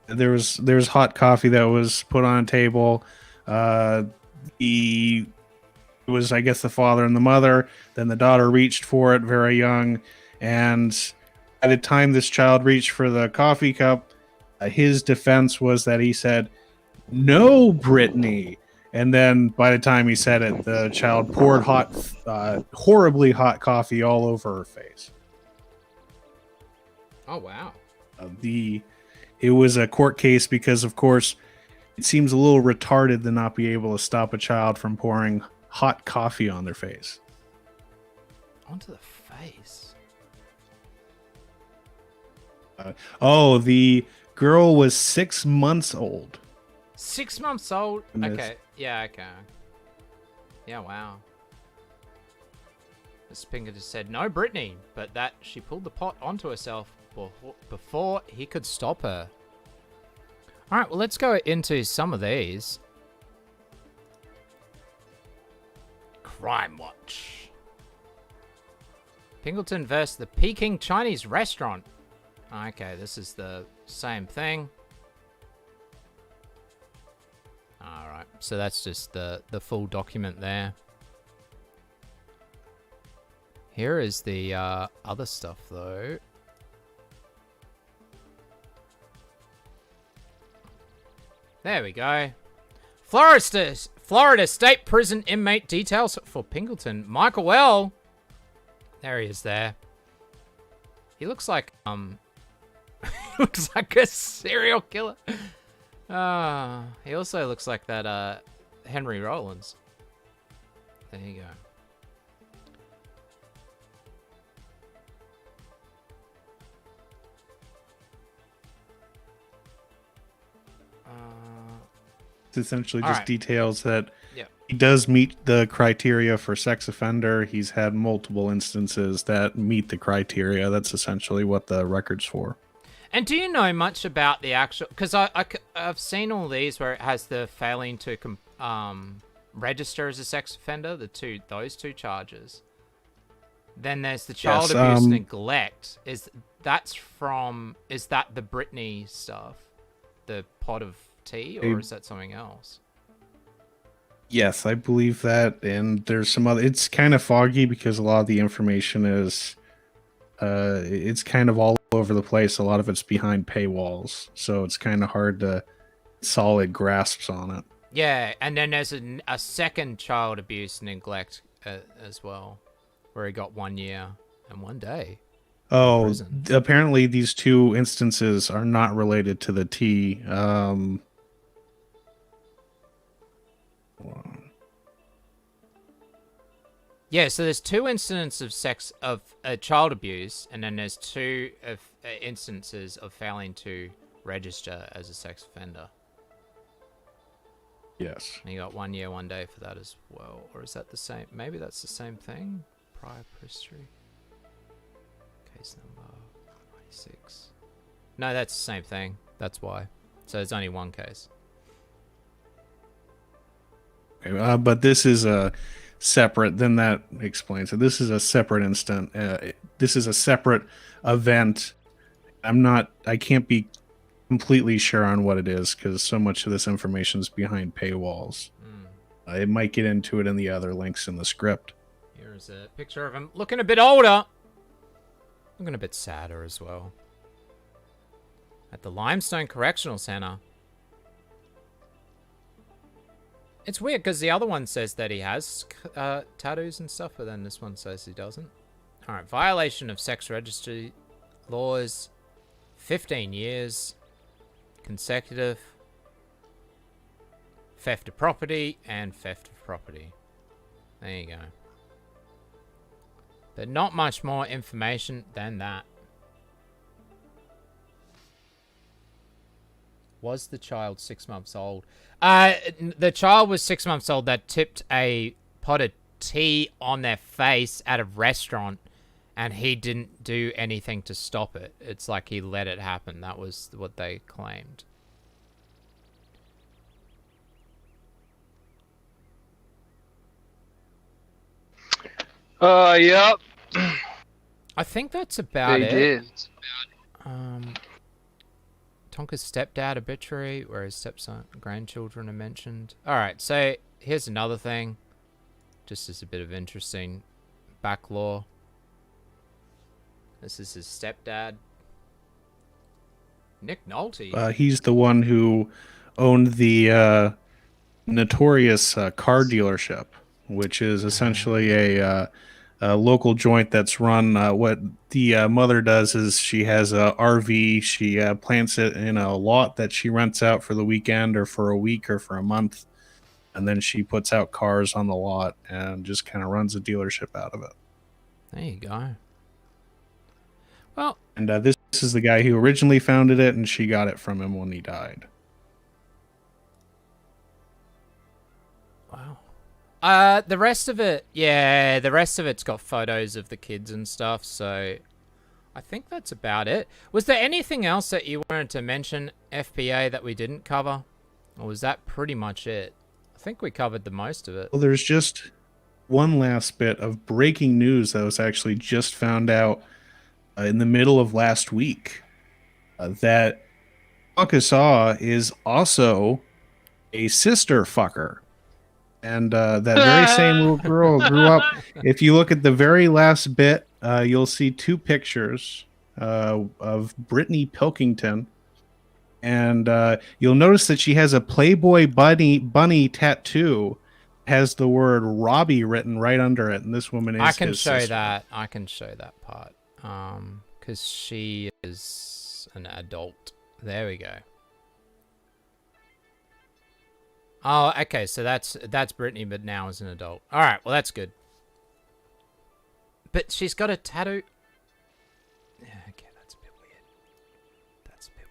There was hot coffee that was put on a table. It was, I guess, the father and the mother. Then the daughter reached for it very young, and by the time this child reached for the coffee cup, his defense was that he said, "No, Brittany." And then by the time he said it, the child poured horribly hot coffee all over her face. Oh, wow. It was a court case because, of course, it seems a little retarded to not be able to stop a child from pouring hot coffee on their face. Onto the face? The girl was 6 months old. 6 months old? Okay. Yeah, okay. Yeah, wow. Miss Pinker just said, "No, Brittany," but that she pulled the pot onto herself before he could stop her. Alright, well, let's go into some of these. Crime Watch. Pingleton versus the Peking Chinese restaurant. Okay, this is the same thing. Alright, so that's just the full document there. Here is the other stuff, though. There we go. Florida State Prison inmate details for Pingleton. Michael L. There he is there. He looks like, looks like a serial killer. He also looks like that, Henry Rollins. There you go. It's essentially just right. details that Yep. he does meet the criteria for sex offender. He's had multiple instances that meet the criteria. That's essentially what the record's for. And do you know much about the actual... Because I've seen all these where it has the failing to register as a sex offender, those two charges. Then there's the child abuse neglect. Is that the Britney stuff? The pot of tea? Or is that something else? Yes, I believe that. And there's some other... It's kind of foggy because a lot of the information is... it's kind of all over the place. A lot of it's behind paywalls, so it's kind of hard to solid grasps on it. Yeah, and then there's a second child abuse neglect as well, where he got 1 year and 1 day. Oh, apparently these two instances are not related to the T. Yeah, so there's 2 incidents of child abuse, and then there's 2 instances of failing to register as a sex offender. Yes. And you got 1 year, 1 day for that as well. Or is that the same? Maybe that's the same thing? Prior history. Case number 96. No, that's the same thing. That's why. So there's only 1 case. Okay, but this is a separate, then that explains it. This is a separate instant. This is a separate event, I can't be completely sure on what it is because so much of this information is behind paywalls. It might get into it in the other links in the script. Here's a picture of him looking a bit older. Looking a bit sadder as well. At the Limestone Correctional Center. It's weird because the other one says that he has tattoos and stuff, but then this one says he doesn't. Alright, violation of sex registry laws. 15 years. Consecutive. Theft of property and theft of property. There you go. But not much more information than that. Was the child 6 months old? The child was 6 months old that tipped a pot of tea on their face at a restaurant, and he didn't do anything to stop it. It's like he let it happen. That was what they claimed. Yep. I think that's about it. They did. Tonka's stepdad obituary, where his stepson grandchildren are mentioned. Alright, so here's another thing. Just as a bit of interesting back law. This is his stepdad. Nick Nolte. He's the one who owned the notorious car dealership, which is essentially a local joint that's run. What the mother does is she has a RV. She plants it in a lot that she rents out for the weekend or for a week or for a month. And then she puts out cars on the lot and just kind of runs a dealership out of it. There you go. Well, and this is the guy who originally founded it, and she got it from him when he died. Wow. The rest of it, yeah, the rest of it's got photos of the kids and stuff, so I think that's about it. Was there anything else that you wanted to mention, FPA, that we didn't cover? Or was that pretty much it? I think we covered the most of it. Well, there's just one last bit of breaking news that was actually just found out in the middle of last week. That Tonka is also a sister fucker. And that very same little girl grew up. If you look at the very last bit, you'll see two pictures of Brittany Pilkington. And you'll notice that she has a Playboy bunny tattoo. Has the word Robbie written right under it. And this woman is I can his show sister. that. I can show that part. Because she is an adult. There we go. Oh, okay, so that's Brittany, but now as an adult. All right, well, that's good. But she's got a tattoo. Yeah, okay, that's a bit weird. That's a bit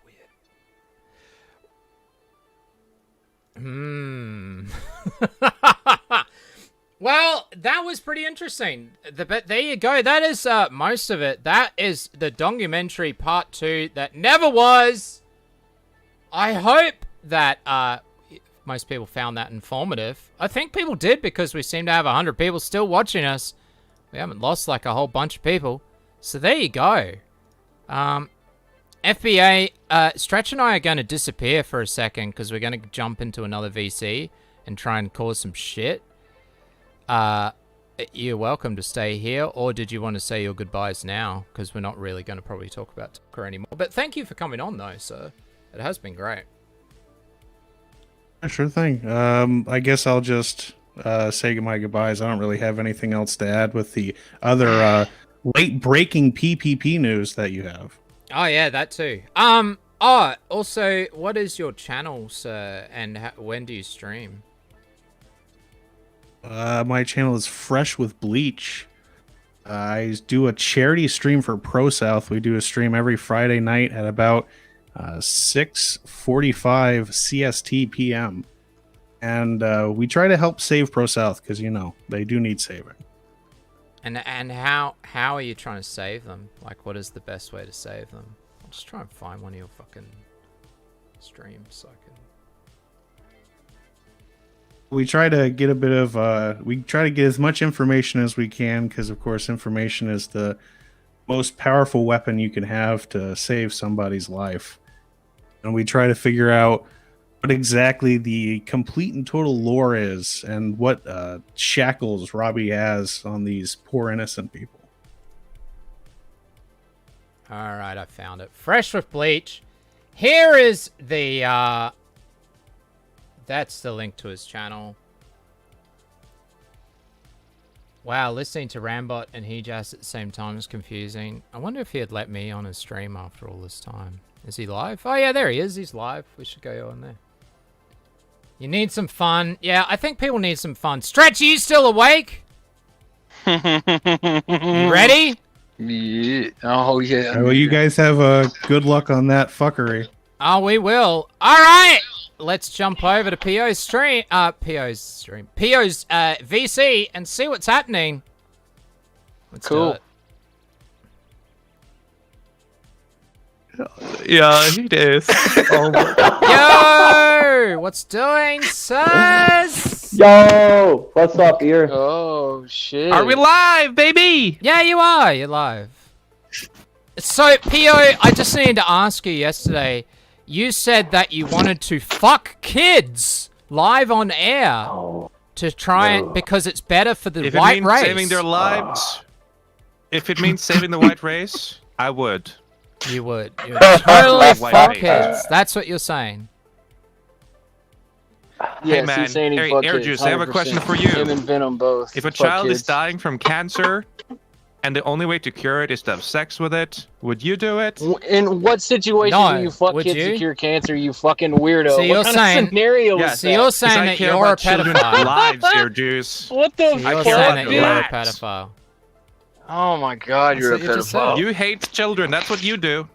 weird. Well, that was pretty interesting. But there you go. That is most of it. That is the Dongamentary Part 2 that never was. I hope that most people found that informative. I think people did because we seem to have 100 people still watching us. We haven't lost like a whole bunch of people. So there you go. FBA, Stretch and I are going to disappear for a second because we're going to jump into another VC and try and cause some shit. You're welcome to stay here, or did you want to say your goodbyes now? Because we're not really going to probably talk about Tonka anymore. But thank you for coming on, though, sir. It has been great. Sure thing. I guess I'll just say my goodbyes. I don't really have anything else to add with the other late-breaking PPP news that you have. Oh, yeah, that too. Also, what is your channel, sir, and when do you stream? My channel is Fresh with Bleach. I do a charity stream for Pro South. We do a stream every Friday night at about 6:45 CST PM. And we try to help save Pro South because, you know, they do need saving. And how are you trying to save them? Like, what is the best way to save them? I'll just try and find one of your fucking streams so I can... We try to get a bit of, we try to get as much information as we can because, of course, information is the most powerful weapon you can have to save somebody's life. And we try to figure out what exactly the complete and total lore is and what shackles Robbie has on these poor innocent people. All right, I found it. Fresh with Bleach. Here is the, that's the link to his channel. Wow, listening to Rambot and HEJAS at the same time is confusing. I wonder if he had let me on his stream after all this time. Is he live? Oh yeah, there he is. He's live. We should go on there. You need some fun. Yeah, I think people need some fun. Stretch, are you still awake? You ready? Yeah. Oh, yeah. All right, well, you guys have good luck on that fuckery. Oh, we will. All right. Let's jump over to PO's stream. PO's VC and see what's happening. Let's do it. Yeah, he is. Oh Yo, what's doing, sirs? Yo, what's up here? Oh shit! Are we live, baby? Yeah, you are. You're live. So, PO, I just needed to ask you yesterday. You said that you wanted to fuck kids live on air to try it because it's better for the white race. Saving their lives, if it means saving the white race, I would. You would. You would totally fuck kids. That's what you're saying. Hey man, he's saying he hey, fuck Air kids, Juice, I have a 100%. question for you. Him and Venom both. If a fuck child is kids. dying from cancer, and the only way to cure it is to have sex with it, would you do it? In what situation do you fuck kids to cure cancer, you fucking weirdo? So you're what kind saying- of scenario Yes, is So you're that? saying that you're a pedophile. Lives, Air Juice. What the So you're fuck, saying that dude? you're a pedophile. Oh my god, you're a That's what you just pedophile. You hate children. That's what you do.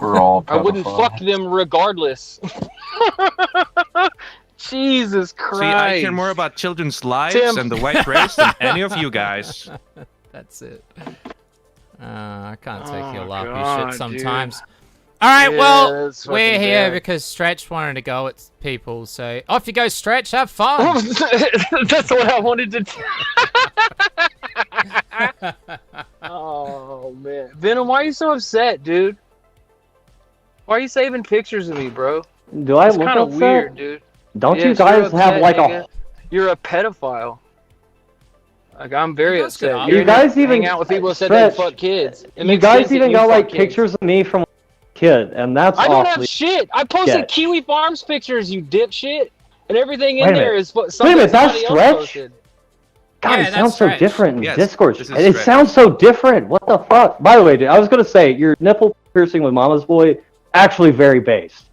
We're all I wouldn't fuck them regardless. Jesus Christ. See, I care more about children's lives Tim. and the white race than any of you guys. That's it. I can't take your loppy God, shit dude. sometimes. All right, Yeah, well, that's we're fucking here bad. because Stretch wanted to go at people, so off you go, Stretch. Have fun. That's what I wanted to do. Oh man, Venom, why are you so upset, dude? Why are you saving pictures of me, bro? Do I It's look kind of upset? weird, dude. Don't Yes, you you're guys have upset, like nigga. a? You're a pedophile. Like I'm very upset. You guys even hang out with people who said they Stretch, fuck kids. It You makes guys sense that even you got fuck like kids. pictures of me from a kid, and that's I don't awfully have shit. I posted sketch. Kiwi Farms pictures, you dipshit, and everything in Wait a there minute. is Wait a something minute, that's somebody else Stretch? posted. God, Yeah, it that's sounds so Stretch. different in Yes, Discord. this is It Stretch. sounds so different. What the fuck? By the way, dude, I was gonna say your nipple piercing with Mama's Boy actually very based.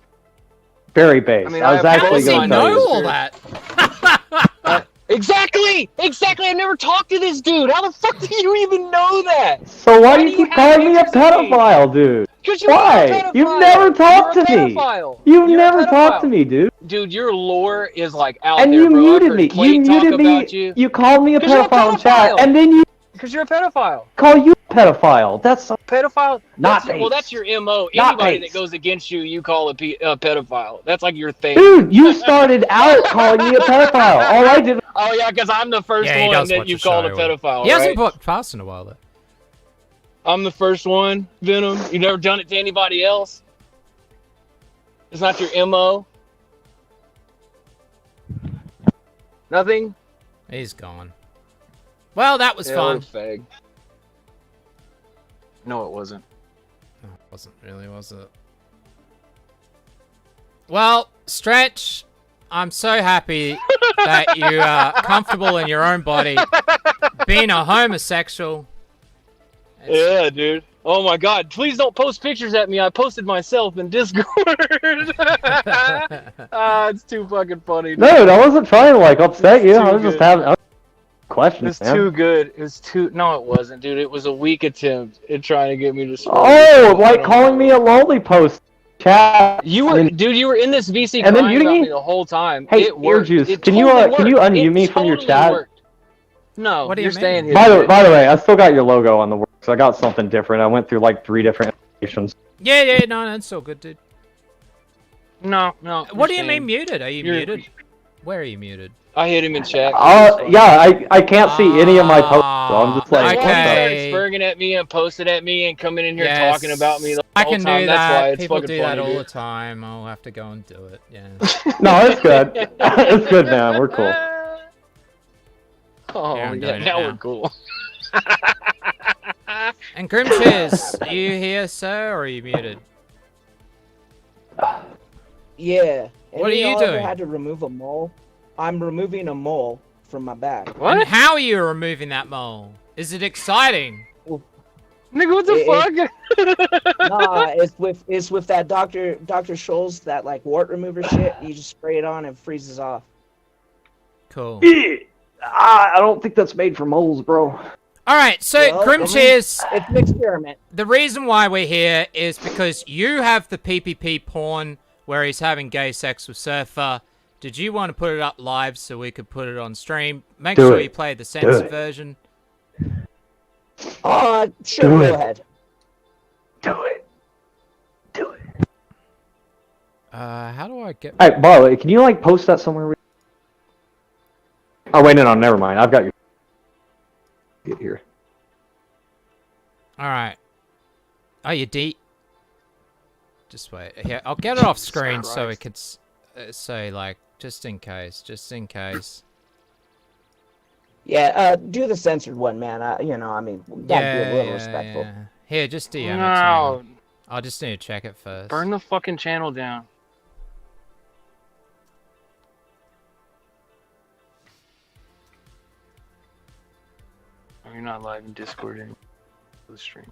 Very based. I mean, I was I have actually both gonna sides. tell know you. all that. Exactly! Exactly! I never talked to this dude! How the fuck do you even know that? So why do you keep have calling me a pictures of me? pedophile, dude? Because you're Why? a pedophile! You've never talked You're to a me. pedophile. You've You're a never talked to pedophile. me, dude. Dude, your lore is like out And there, you bro. I've muted heard me. Clay You talk muted me. about you. You called me a 'Cause you're a pedophile in chat, pedophile. and then you Because you're a pedophile. call you a pedophile. That's so Pedophile? Not That's, well, based. that's your MO. Not Anybody based. that goes against you, you call a pedophile. That's like your thing. Dude, you started out calling me a pedophile. All I did. Oh, yeah, because I'm the first Yeah, he one does that watch you the called a show. pedophile, He hasn't right? put fast in a while, though. I'm the first one, Venom. You never done it to anybody else? It's not your MO? Nothing? He's gone. Well, that was Yeah, fun. what a fag. No, it wasn't. No, it wasn't really, was it? Well, Stretch, I'm so happy that you are comfortable in your own body, being a homosexual. Yeah, dude. Oh my god, please don't post pictures at me. I posted myself in Discord. It's too fucking funny. Dude. Dude, I wasn't trying to like upset you. I was just good. having questions, It's man. too good. It's too. No, it wasn't, dude. It was a weak attempt at trying to get me to. Oh, like calling me a lonely post chat. You were, dude. You were in this VC And then crying muting about me? me the whole time. Hey, it worked. Ear Juice, It can you totally can you worked. unmute It me from your totally chat? worked. No, What do you you're mean? staying here. By dude. the way, I still got your logo on the works. I got something different. I went through like 3 different iterations. Yeah, no, that's all good, dude. No. What do you you're mean staying. muted? Are you You're- muted? Where are you muted? I hit him in chat. Yeah, I can't see any of my posts, so I'm just like, He what the- started spurging at me and posting at me and coming in here Yes, talking about me the I whole can time. do That's that. why it's People fucking do funny, that all dude. the time. I'll have to go and do it. Yeah. No, it's good. It's good, man. We're cool. Oh, I'm yeah, doing it now now. we're cool. And Grimchiz, are you here, sir, or are you muted? Yeah. What are Any you of y'all ever doing? had to remove a mole? I'm removing a mole from my back. And how are you removing that mole? Is it exciting? Nigga, what the fuck? Nah, it's with that Dr. Scholl's, that like wart remover shit. You just spray it on and it freezes off. Cool. I don't think that's made for moles, bro. Alright, so Well, Grimchiz, it's an experiment. the reason why we're here is because you have the PPP porn where he's having gay sex with Surfer. Did you want to put it up live so we could put it on stream? Make Do sure it. you play the Do censored it. version. Sure, Do go it. ahead. Do it. How do I get... Alright, Barley, can you like post that somewhere? Oh wait, no, never mind. I've got your. Get here. Alright. Oh, you deep. Just wait. Here, I'll get it off screen so it could say, like, just in case. Yeah, do the censored one, man. You know, I mean, we gotta be a little respectful. Yeah. Here, just DM it No. to me. I'll just need to check it first. Burn the fucking channel down. Oh, you're not live in Discord anymore. The stream.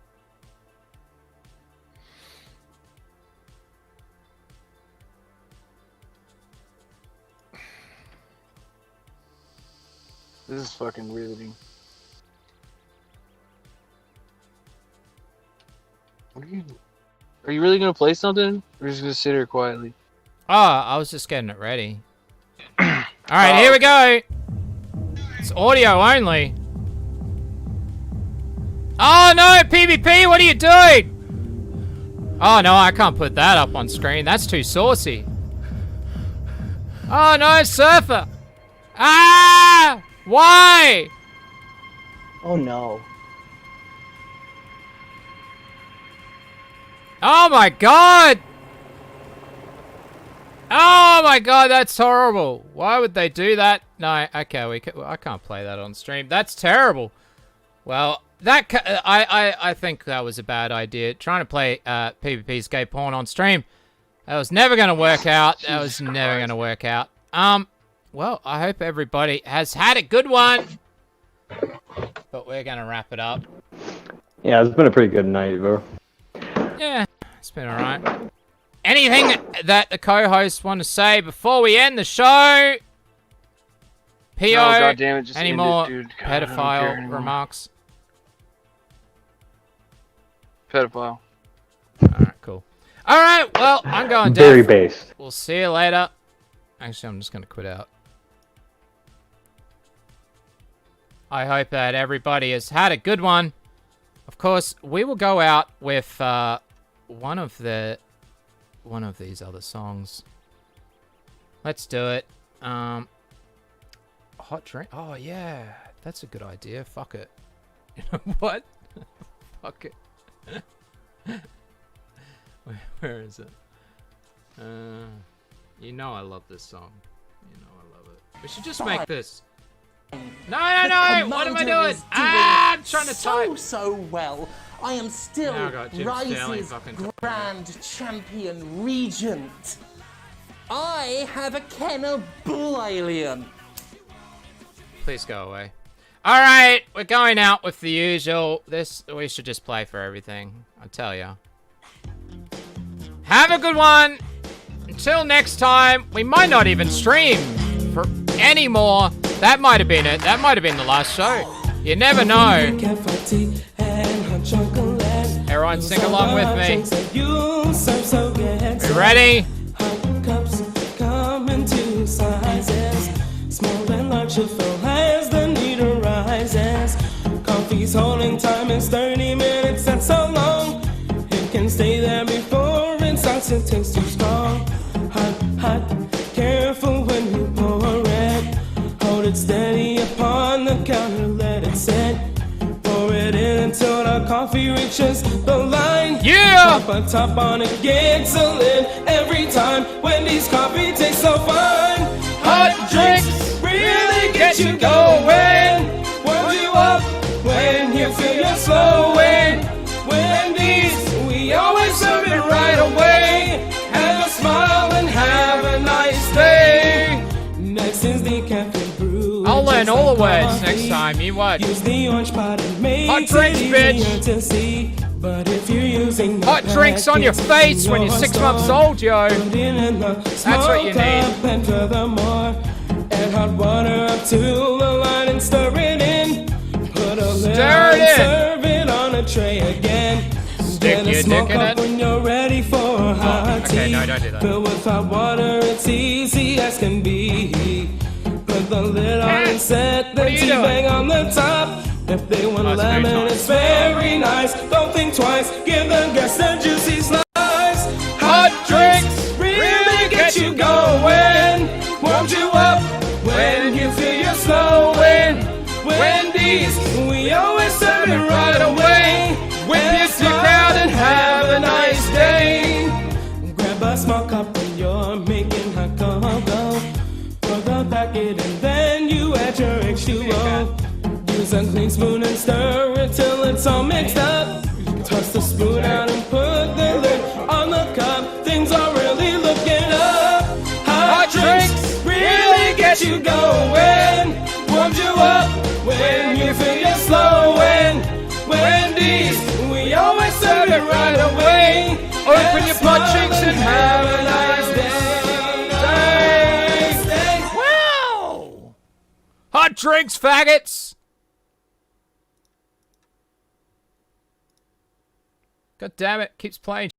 This is fucking riveting. What are you really gonna play something? Or just gonna sit here quietly? Oh, I was just getting it ready. Alright, here we go! It's audio only. Oh no, PvP, what are you doing? Oh no, I can't put that up on screen. That's too saucy. Oh no, Surfer! Ah! Why? Oh no. Oh my god! Oh my god, that's horrible. Why would they do that? No, okay, I can't play that on stream. That's terrible. Well, I think that was a bad idea. Trying to play PvP's gay porn on stream. That was never going to work out. That was never going to work out. Well, I hope everybody has had a good one. But we're going to wrap it up. Yeah, it's been a pretty good night, bro. Yeah, it's been alright. Anything that the co-hosts want to say before we end the show? P.O., No, goddamn it, just any end it, more dude. God, I don't care pedophile anymore. remarks? Pedophile. Alright, cool. Alright, well, I'm going down. Very based. We'll see you later. Actually, I'm just going to quit out. I hope that everybody has had a good one. Of course, we will go out with one of these other songs. Let's do it. Hot drink. Oh yeah, that's a good idea. Fuck it. You know what? Fuck it. Where is it? You know I love this song. You know I love it. We should just make this. No! What am I doing? I'm trying to type. So well. I am still Now I got Jim Sterling Rise's fucking Grand Champion Regent. I have a Kenner Bull Alien. Please go away. Alright, we're going out with the usual. This, we should just play for everything. I tell ya. Have a good one. Until next time, we might not even stream for any more. That might have been it. That might have been the last show. You never know. Everyone sing along with me. You ready? Small and large shall fill as the need arises. Coffee's holding time is 30 minutes, that's so long. It can stay there before it starts to taste too strong. Hot, hot, careful when you pour it. set. Pour it in until the coffee reaches the line. Yeah! Pop a top on it, gets a lid every time. Wendy's coffee tastes so fine. Hot drinks really get you going. Warm you up when you feel you're slowing. Wendy's, we always serve it right away. Have a smile and have a nice day. Next is the cafe brew. I'll learn all the words next time. You what? Use the orange pot and make Hot drinks, bitch. to see. But if you're using the Hot drinks on your face when you're 6 months old, yo. That's what you need. And furthermore, add hot water up to the line and stir it in. Put a lid Stir on it and in. serve it on a tray again. Stick Get a your small dick in cup it. when you're ready for hot tea. Okay, no, don't do that. Filled with hot water, it's easy as can be. Put the lid on and set the What are you tea doing? bag on the top. If they want Oh, it's very lemon, nice. it's very nice. Don't think twice, give the guests a juicy slice. Hot drinks really get you going. Warms you up when you feel you're slowing. Wendy's, we always serve it right away. Whip your stick out and have a nice day. Grab a small cup when you're making hot cocoa. Pour the packet and then you add your H2O. Use a clean spoon and stir it till it's all mixed up. Toss the spoon out and put the lid on the cup. Things are really looking up. Hot drinks really get you going. Warms you up when you feel you're slowing. Wendy's, we always serve it right away. Open your butt cheeks and have a nice day. Wow! Hot drinks, faggots! God damn it, keeps playing.